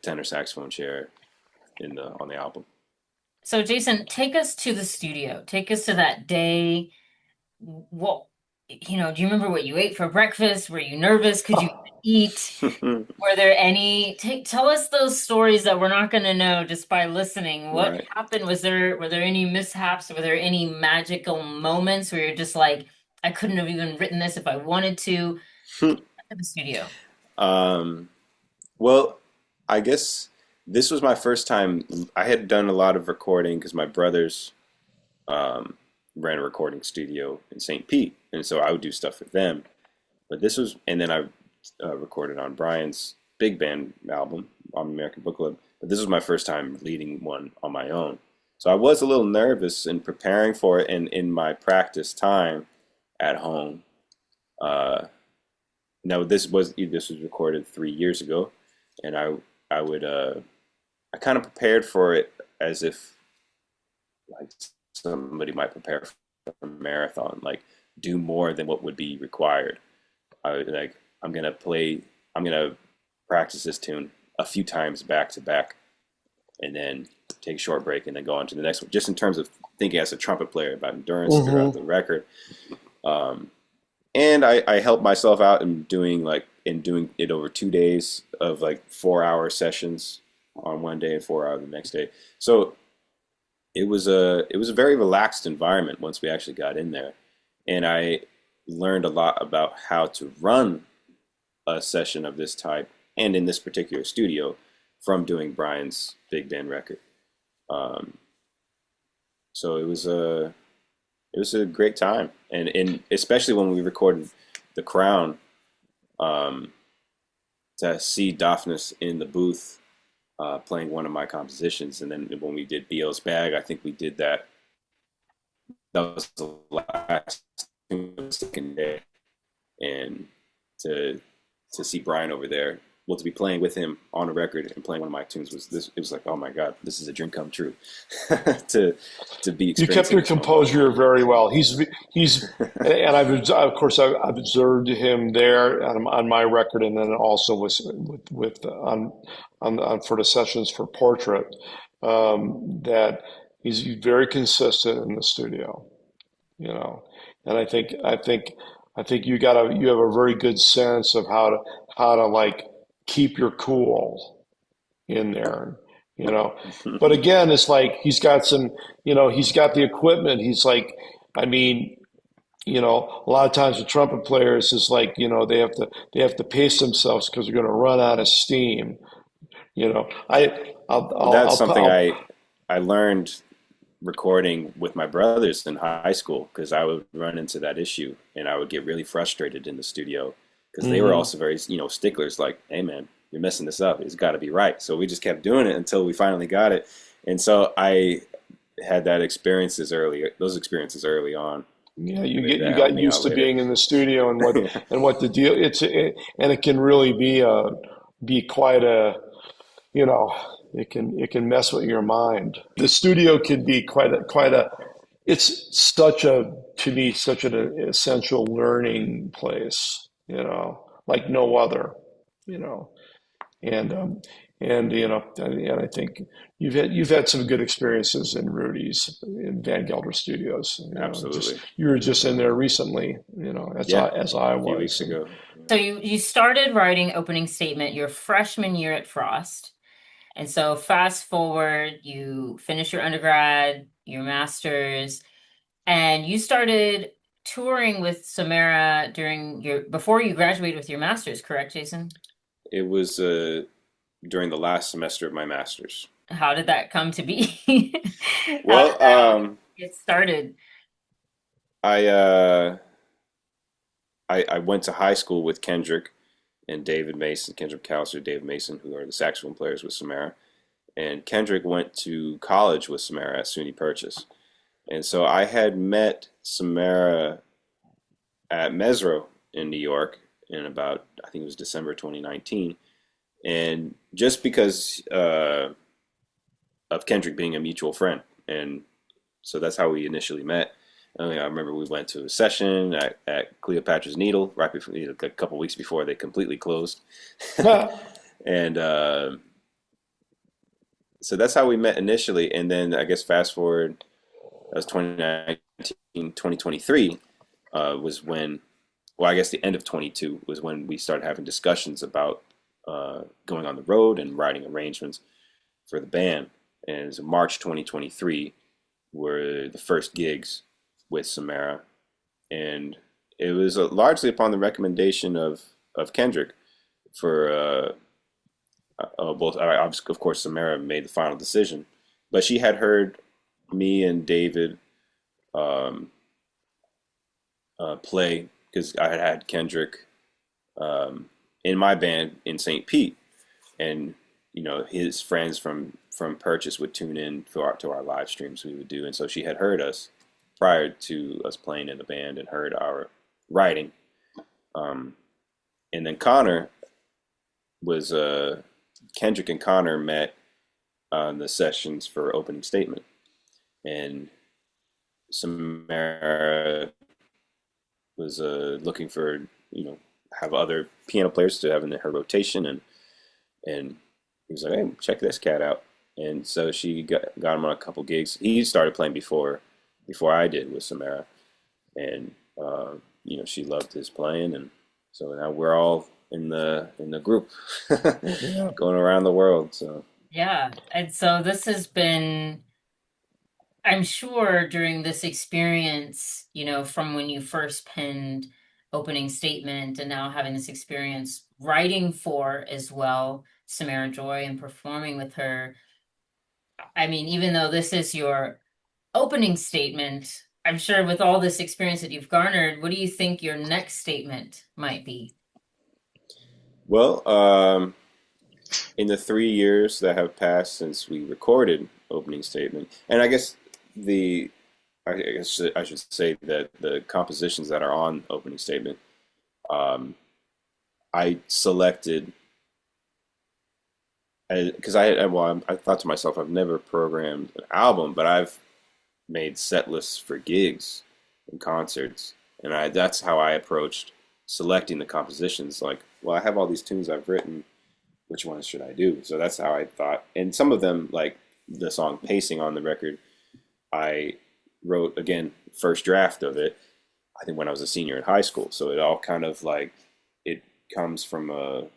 tenor saxophone chair on the album. So, Jason, take us to the studio. Take us to that day. What, do you remember what you ate for breakfast? Were you nervous? Could you eat? Were there tell us those stories that we're not going to know just by listening. What Right. happened? Were there any mishaps? Were there any magical moments where you're just like, I couldn't have even written this if I wanted to? At the studio. Um, well, I guess this was my first time. I had done a lot of recording because my brothers um, ran a recording studio in St. Pete, and so I would do stuff with them. But this was, and then I recorded on Brian's big band album on American Book Club. But this was my first time leading one on my own, so I was a little nervous in preparing for it, and in my practice time at home. Uh, no, this was recorded 3 years ago, and I would I kind of prepared for it as if like somebody might prepare for a marathon, like do more than what would be required. Like I'm gonna practice this tune a few times back to back, and then take a short break, and then go on to the next one. Just in terms of thinking as a trumpet player about endurance throughout the record. Um, and I helped myself out in doing it over 2 days of like 4 hour sessions on one day and 4 hour the next day. So it was a very relaxed environment once we actually got in there, and I learned a lot about how to run a session of this type and in this particular studio from doing Brian's big band record. Um, so it was a great time, and especially when we recorded The Crown, um, to see Daphnis in the booth playing one of my compositions, and then when we did Beale's Bag, I think we did that. That was the last second day, and to to see Brian over there, well, to be playing with him on a record and playing one of my tunes was this. It was like, oh my God, this is a dream come true. to to be You kept experiencing your this moment. composure very well. He's, and Of course I've observed him there on my record, and then also with on for the sessions for Portrait, that he's very consistent in the studio, you know. And I think you have a very good sense of how to like keep your cool in there, you know. But again, it's like he's got the equipment. He's like, I mean, a lot of times with trumpet players, it's like, they have to pace themselves because they're going to run out of steam. You know, Well, that's something I'll I learned recording with my brothers in high school because I would run into that issue and I would get really frustrated in the studio because they were mhm. also very, sticklers like, hey man, you're messing this up. It's got to be right. So we just kept doing it until we finally got it. And so I had those experiences early on Yeah, you that helped got me used out to later. being in the studio and what the deal. And it can really be quite a you know it can mess with your mind. The studio can be quite a it's such a to me such an essential learning place, like no other, you know. And and I think you've had some good experiences in Rudy's in Van Gelder Studios. Just Absolutely. you were just in there recently, Yeah. as I A few was, weeks and ago. So you started writing opening statement your freshman year at Frost. And so fast forward, you finish your undergrad, your master's, and you started touring with Samara before you graduated with your master's, correct, Jason? It was during the last semester of my master's. How did that come to be? How did Well, that get started? I I went to high school with Kendrick and David Mason, Kendrick Callister, David Mason, who are the saxophone players with Samara. And Kendrick went to college with Samara at SUNY Purchase. And so I had met Samara at Mesro in New York in about, I think it was December 2019. And just because of Kendrick being a mutual friend. And so that's how we initially met. I remember we went to a session at Cleopatra's Needle right before, a couple weeks before they completely closed. And so that's how we met initially. And then I guess fast forward, that was 2019, 2023 was when, well, I guess the end of 22 was when we started having discussions about going on the road and writing arrangements for the band. And it was in March 2023 were the first gigs with Samara. And it was largely upon the recommendation of Kendrick for, both, of course, Samara made the final decision, but she had heard me and David um, play because I had had Kendrick in my band in St. Pete, and his friends from Purchase would tune in to our live streams we would do, and so she had heard us prior to us playing in the band and heard our writing. Um, and then Connor was Kendrick and Connor met on the sessions for opening statement, and Samara was looking for have other piano players to have in her rotation, and he was like, hey, check this cat out. And so she got him on a couple gigs. He started playing before I did with Samara, and she loved his playing, and so now we're all in the group Yeah. going around the world. So Yeah. And so this has been, I'm sure during this experience, from when you first penned opening statement and now having this experience writing for as well, Samara Joy and performing with her. I mean, even though this is your opening statement, I'm sure with all this experience that you've garnered, what do you think your next statement might be? well, in the 3 years that have passed since we recorded opening statement, and the I guess I should say that the compositions that are on opening statement, um, I selected because I thought to myself, I've never programmed an album, but I've made set lists for gigs and concerts, and that's how I approached selecting the compositions. Like, well, I have all these tunes I've written, which ones should I do? So that's how I thought. And some of them, like the song Pacing on the record, I wrote again, first draft of it, I think when I was a senior in high school. So it all kind of like, it comes from a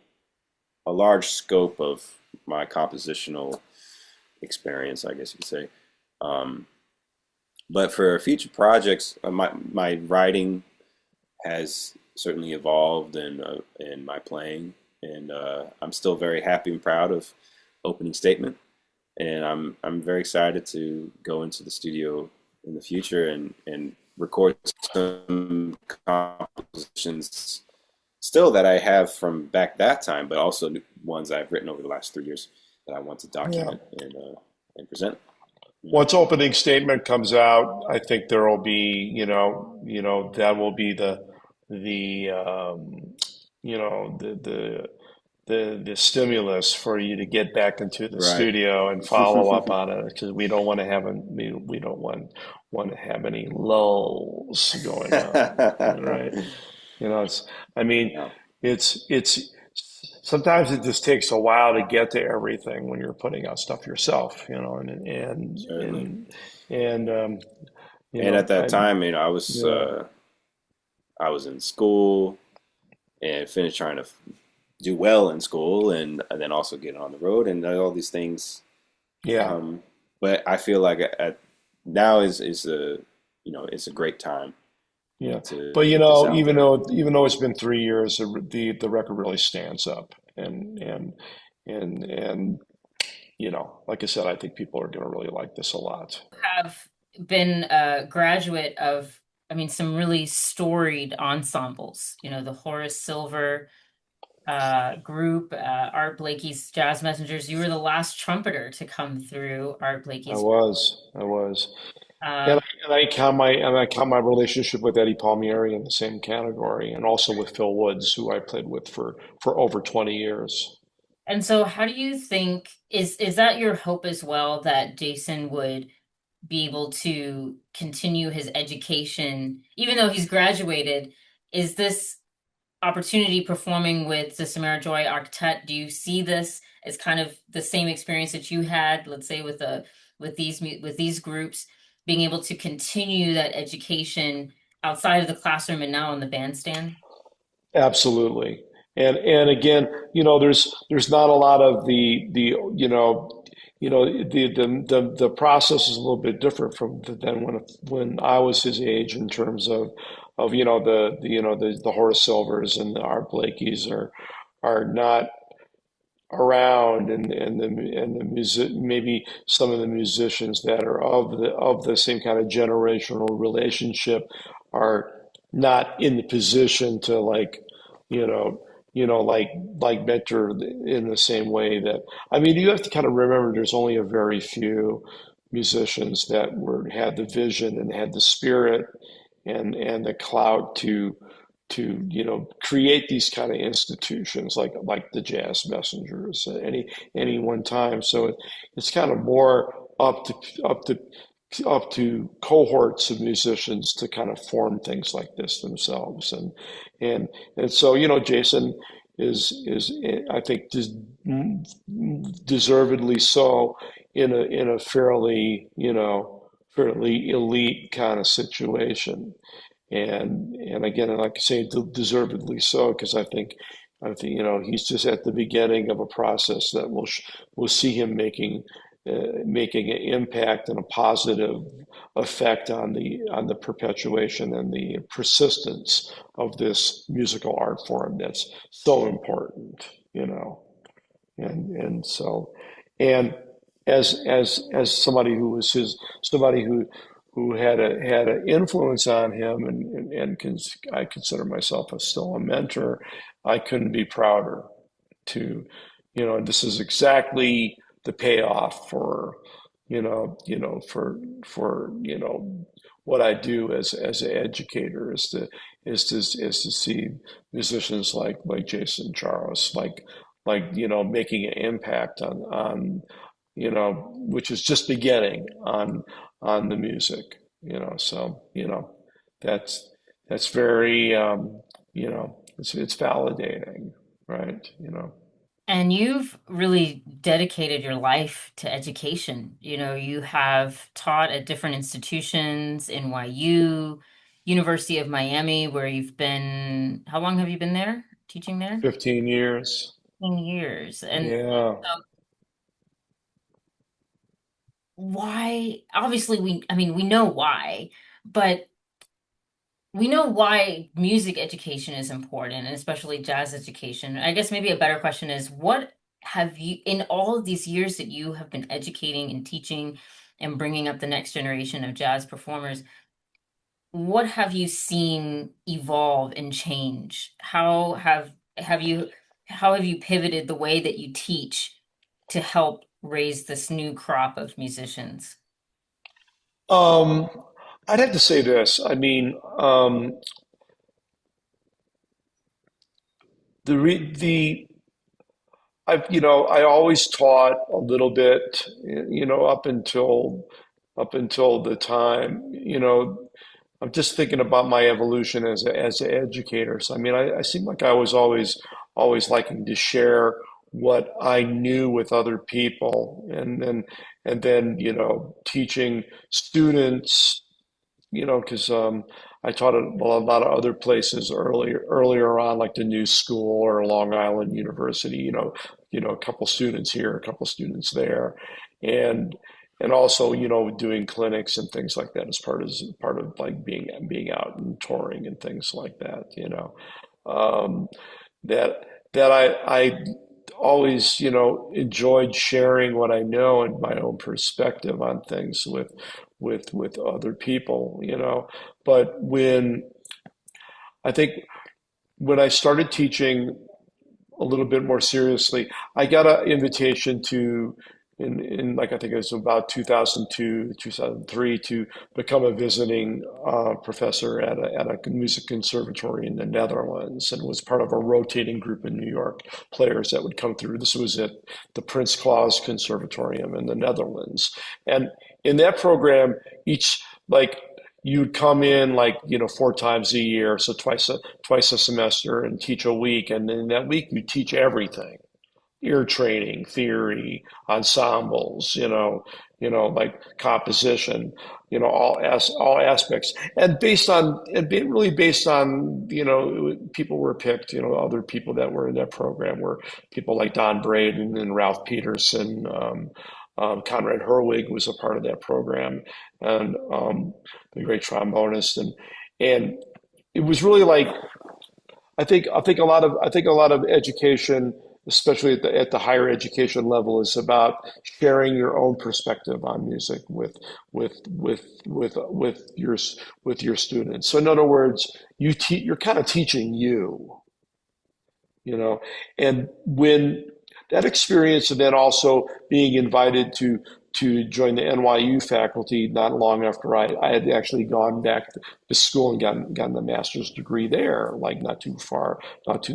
large scope of my compositional experience, I guess you could say. Um, but for future projects, my writing has certainly evolved in my playing, and I'm still very happy and proud of opening statement, and I'm very excited to go into the studio in the future and record some compositions still that I have from back that time, but also ones I've written over the last 3 years that I want to Yeah. document and present. Once opening statement comes out, I think there will be, that will be the the stimulus for you to get back into the Right. studio and follow up on it, because we don't want to have we don't want to have any lulls going on, right? It's, I mean, No, it's sometimes it just takes a while to get to everything when you're putting out stuff yourself, certainly. and And at that I time, yeah I was in school and finished trying to do well in school, and then also get on the road and all these things. yeah Um, but I feel like now is a it's a great time yeah. to But get this out even there. though it's been 3 years, the record really stands up, and like I said, I think people are going to really like this a lot. Have been a graduate of, I mean, some really storied ensembles, the Horace Silver group, Art Blakey's Jazz Messengers. You were the last trumpeter to come through Art Blakey's. I was. Uh, And I count my relationship with Eddie Palmieri in the same category, and also with Phil Woods, who I played with for over 20 years. and so how do you think is that your hope as well that Jason would be able to continue his education even though he's graduated? Is this opportunity performing with the Samara Joy Octet, do you see this as kind of the same experience that you had, let's say with these groups, being able to continue that education outside of the classroom and now in the bandstand? Absolutely. And again, there's not a lot of the the process is a little bit different from than when I was his age in terms of the Horace Silvers and the Art Blakeys are not around, and the music, maybe some of the musicians that are of the same kind of generational relationship are not in the position to like you know like mentor in the same way that, I mean, you have to kind of remember there's only a very few musicians that had the vision and had the spirit and the clout to create these kind of institutions like the Jazz Messengers at any one time. So it's kind of more up to cohorts of musicians to kind of form things like this themselves. And and so Jason is I think just deservedly so in a fairly elite kind of situation. And again, and like I say, deservedly so, because I think he's just at the beginning of a process that will see him making an impact and a positive effect on the perpetuation and the persistence of this musical art form that's so important, and so and as somebody who was somebody who had an influence on him, I consider myself still a mentor. I couldn't be prouder to, this is exactly the payoff for what I do as an educator is to see musicians like Jason Charos, making an impact on which is just beginning on the music. So that's very it's validating, right? And you've really dedicated your life to education. You have taught at different institutions, NYU, University of Miami, where you've been, how long have you been there, teaching there? 15 years. 10 years. And Yeah. um, why, obviously I mean, we know why, but we know why music education is important, and especially jazz education. I guess maybe a better question is, what have you, in all of these years that you have been educating and teaching and bringing up the next generation of jazz performers, what have you seen evolve and change? Have you how have you pivoted the way that you teach to help raise this new crop of musicians? Um, I'd have to say this. I mean, the I always taught a little bit, up until the time, I'm just thinking about my evolution as an educator. So I mean, I seem like I was always liking to share what I knew with other people, and then teaching students, because I taught at a lot of other places earlier on, like the New School or Long Island University. A couple students here, a couple students there, and and also doing clinics and things like that as part of like being out and touring and things like that. Um, that that I always enjoyed sharing what I know and my own perspective on things with other people. But I think when I started teaching a little bit more seriously, I got an invitation to in like I think it was about 2002, 2003 to become a visiting professor at a music conservatory in the Netherlands, and was part of a rotating group in New York players that would come through. This was at the Prince Claus Conservatorium in the Netherlands, and in that program, each like you'd come in like 4 times a year, so twice a semester, and teach a week, and in that week you teach everything: ear training, theory, ensembles, like composition, all aspects, and really based on, people were picked. Other people that were in that program were people like Don Braden and Ralph Peterson. Conrad Herwig was a part of that program, and the great trombonist, and it was really like I think a lot of education, especially at the higher education level, is about sharing your own perspective on music with your students. So in other words, you're kind of teaching you know, and when that experience, and then also being invited to join the NYU faculty not long after I had actually gone back to school and gotten the master's degree there, like not too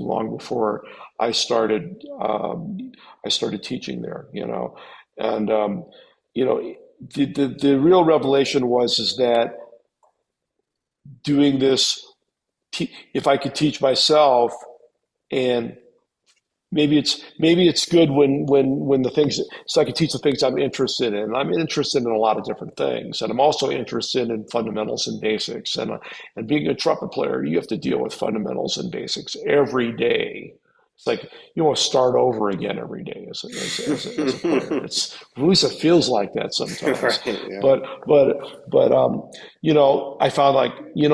long before I started I started teaching there, and you know the real revelation was is that doing this, if I could teach myself, and maybe it's good when the things, so I can teach the things I'm interested in. I'm interested in a lot of different things, and I'm also interested in fundamentals and basics. And being a trumpet player, you have to deal with fundamentals and basics every day. It's like you want to start over again every day as a player. It's at least it feels like that sometimes. Right, yeah. But I found like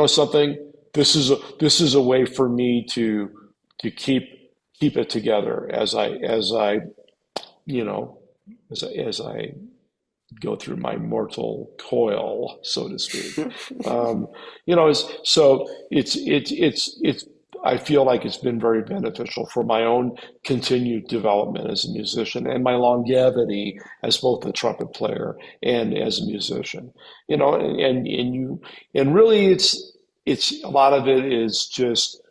something. This is a way for me to keep it together as I you know as I go through my mortal coil, so to speak. So it's I feel like it's been very beneficial for my own continued development as a musician and my longevity as both a trumpet player and as a musician. And really it's a lot of it is just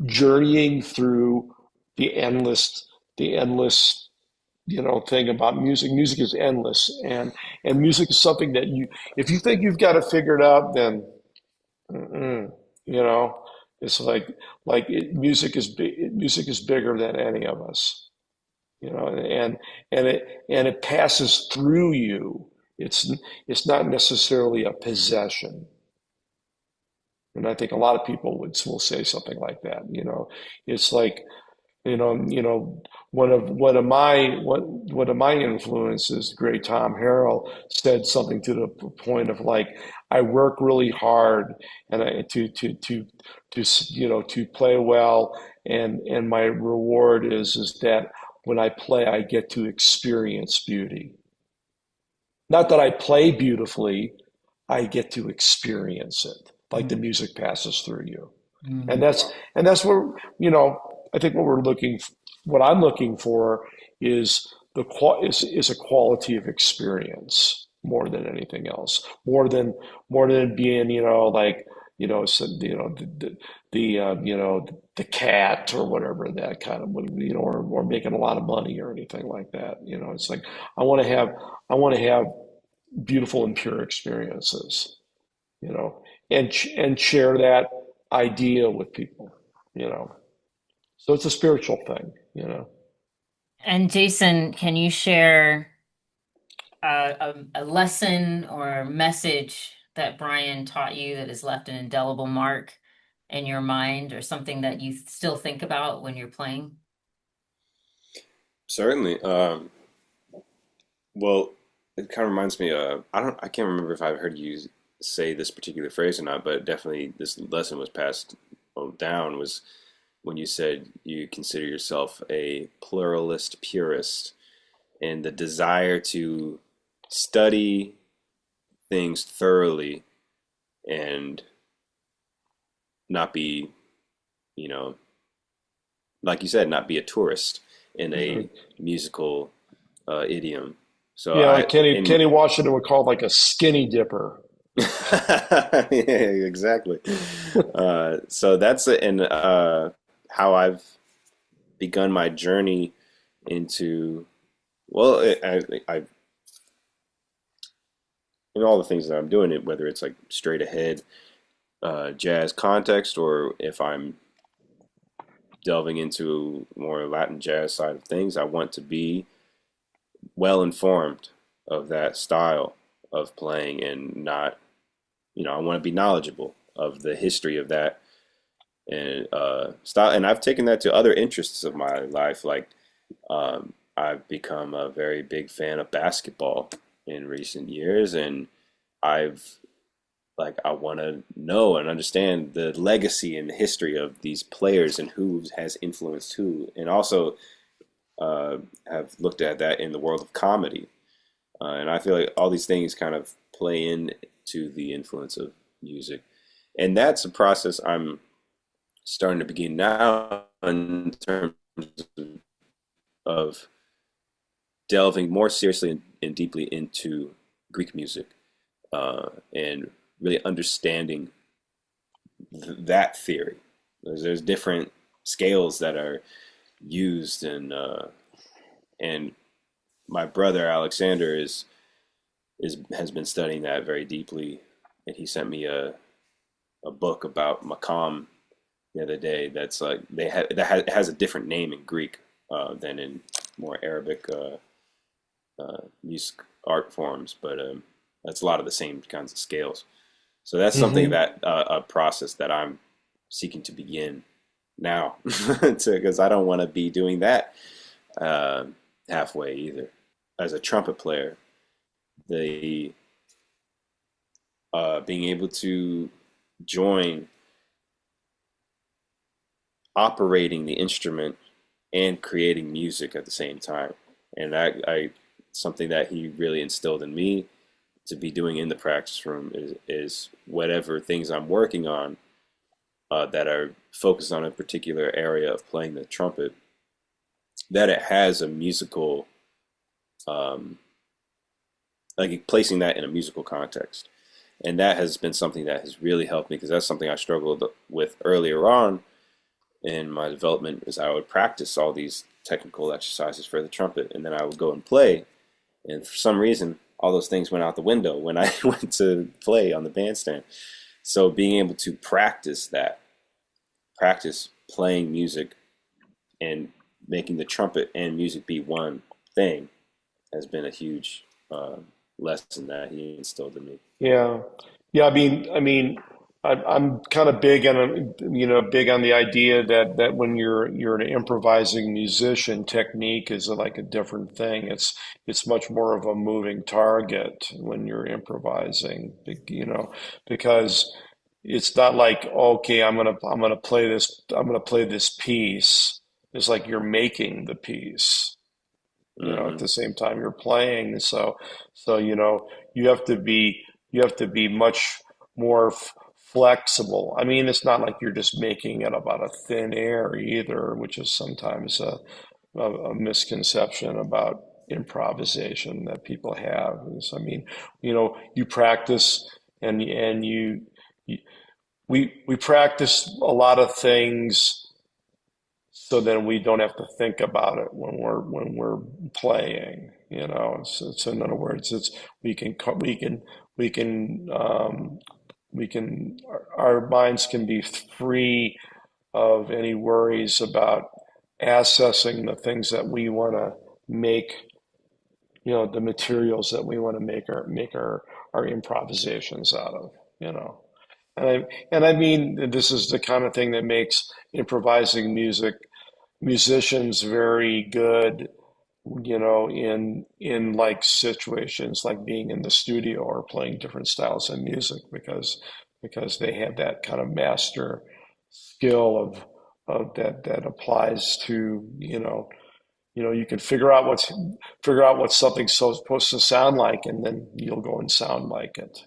journeying through the endless the endless thing about music. Music is endless, and music is something that if you think you've got it figured out, then mm-mm, you know it's music is bigger than any of us, and it passes through you. It's not necessarily a possession. And I think a lot of people will say something like that. It's like, one of my influences, the great Tom Harrell, said something to the point of like, I work really hard and to play well, and my reward is that when I play, I get to experience beauty. Not that I play beautifully, I get to experience it, like the music passes through you. And Mm. that's where, I think what I'm looking for is is a quality of experience more than anything else, more than being, like, the cat or whatever, that kind of, or making a lot of money or anything like that. It's like I want to have I want to have beautiful and pure experiences, you know, and share that idea with people, you know. So it's a spiritual thing. And Jason, can you share a lesson or message that Brian taught you that has left an indelible mark in your mind, or something that you still think about when you're playing? Certainly. Well, it kind of reminds me. I can't remember if I've heard you say this particular phrase or not, but definitely this lesson was passed down. Was when you said you consider yourself a pluralist purist, and the desire to study things thoroughly and not be, you know, like you said, not be a tourist in a Hmm. musical idiom. So Yeah, like I in Kenny Washington would call it like a skinny dipper. yeah, exactly. So that's in how I've begun my journey into well, I in all the things that I'm doing it, whether it's like straight ahead jazz context or if I'm delving into more Latin jazz side of things, I want to be well informed of that style of playing and not, I want to be knowledgeable of the history of that and style. And I've taken that to other interests of my life. Like I've become a very big fan of basketball in recent years, and I've I want to know and understand the legacy and the history of these players and who has influenced who, and also have looked at that in the world of comedy. And I feel like all these things kind of play into the influence of music. And that's a process I'm starting to begin now in terms of delving more seriously and deeply into Greek music and really understanding that theory. There's different scales that are used, and my brother Alexander is has been studying that very deeply, and he sent me a book about Makam the other day. That's like it has a different name in Greek than in more Arabic music art forms, but that's a lot of the same kinds of scales. So that's something Hmm. that a process that I'm seeking to begin now, because I don't want to be doing that uh, halfway either. As a trumpet player, the being able to join operating the instrument and creating music at the same time, and that I something that he really instilled in me to be doing in the practice room is whatever things I'm working on that are focused on a particular area of playing the trumpet, that it has a musical, um, like placing that in a musical context. And that has been something that has really helped me because that's something I struggled with earlier on in my development is I would practice all these technical exercises for the trumpet and then I would go and play. And for some reason, all those things went out the window when I went to play on the bandstand. So being able to practice playing music and making the trumpet and music be one thing has been a huge lesson that he instilled in me. Yeah, yeah. I'm kind of big on big on the idea that when you're an improvising musician, technique is like a different thing. It's much more of a moving target when you're improvising, because it's not like okay, I'm gonna play this piece. It's like you're making the piece, at Hmm. the same time you're playing. So you have to be you have to be much more flexible. I mean, it's not like you're just making it up out of thin air either, which is sometimes a misconception about improvisation that people have. I mean, you practice and you we practice a lot of things so then we don't have to think about it when we're playing. So in other words, it's we can co- we can we can our minds can be free of any worries about accessing the things that we want to make, the materials that we want to make our improvisations out of, you know. And I mean, this is the kind of thing that makes improvising musicians very good, in like situations like being in the studio or playing different styles of music because they have that kind of master skill of that applies to, you can figure out what something's supposed to sound like, and then you'll go and sound like it.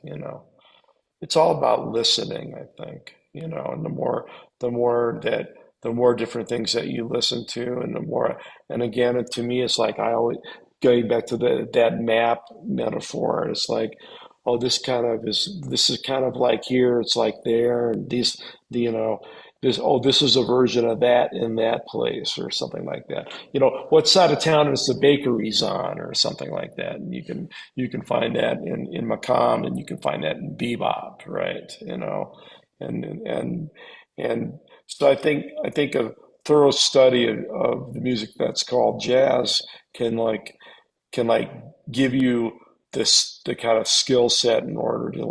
It's all about listening, I think, and the more that the more different things that you listen to, and the more, and again, to me, it's like I always, going back to that map metaphor. And it's like, oh, this is kind of like here, it's like there, and you know, this is a version of that in that place or something like that. You know, what side of town is the bakeries on or something like that. And you can find that in Macam, and you can find that in bebop, right? You know, and and and so I think a thorough study of the music that's called jazz can like give you the kind of skill set in order to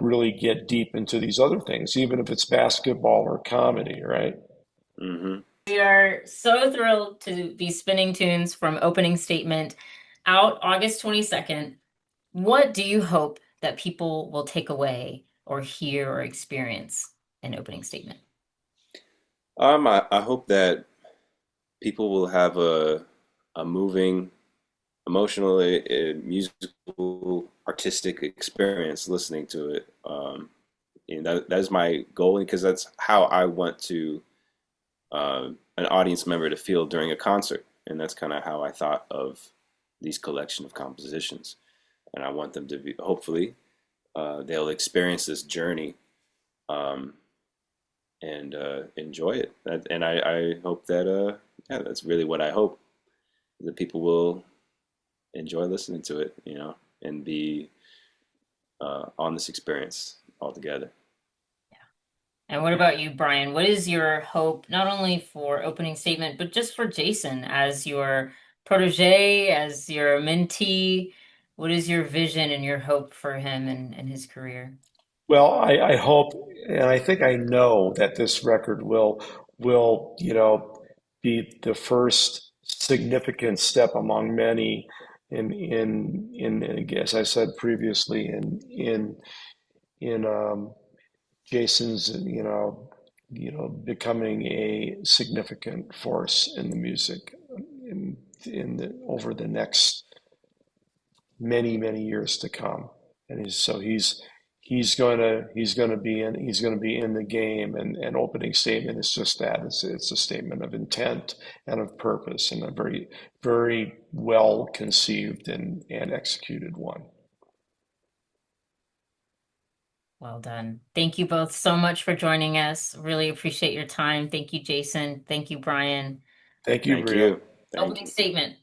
really get deep into these other things, even if it's basketball or comedy, right? Hmm. We are so thrilled to be spinning tunes from Opening Statement out August 22nd. What do you hope that people will take away or hear or experience in Opening Statement? I hope that people will have a moving, emotionally, musical, artistic experience listening to it. And that is my goal because that's how I want to an audience member to feel during a concert, and that's kind of how I thought of these collection of compositions. And I want them to be hopefully they'll experience this journey um, and enjoy it. And I hope that yeah, that's really what I hope that people will enjoy listening to it, you know, and be on this experience altogether. And what about you, Brian? What is your hope, not only for Opening Statement, but just for Jason as your protege, as your mentee? What is your vision and your hope for him and his career? Well, I hope, and I think I know that this record will be the first significant step among many as I said previously, in Jason's becoming a significant force in the music over the next many years to come. And he's going to be in the game. And opening statement is just that. It's a statement of intent and of purpose, and a very well conceived and executed one. Well done. Thank you both so much for joining us. Really appreciate your time. Thank you, Jason. Thank you, Brian. Thank you, Thank Bria. you. Thank Opening you. Statement.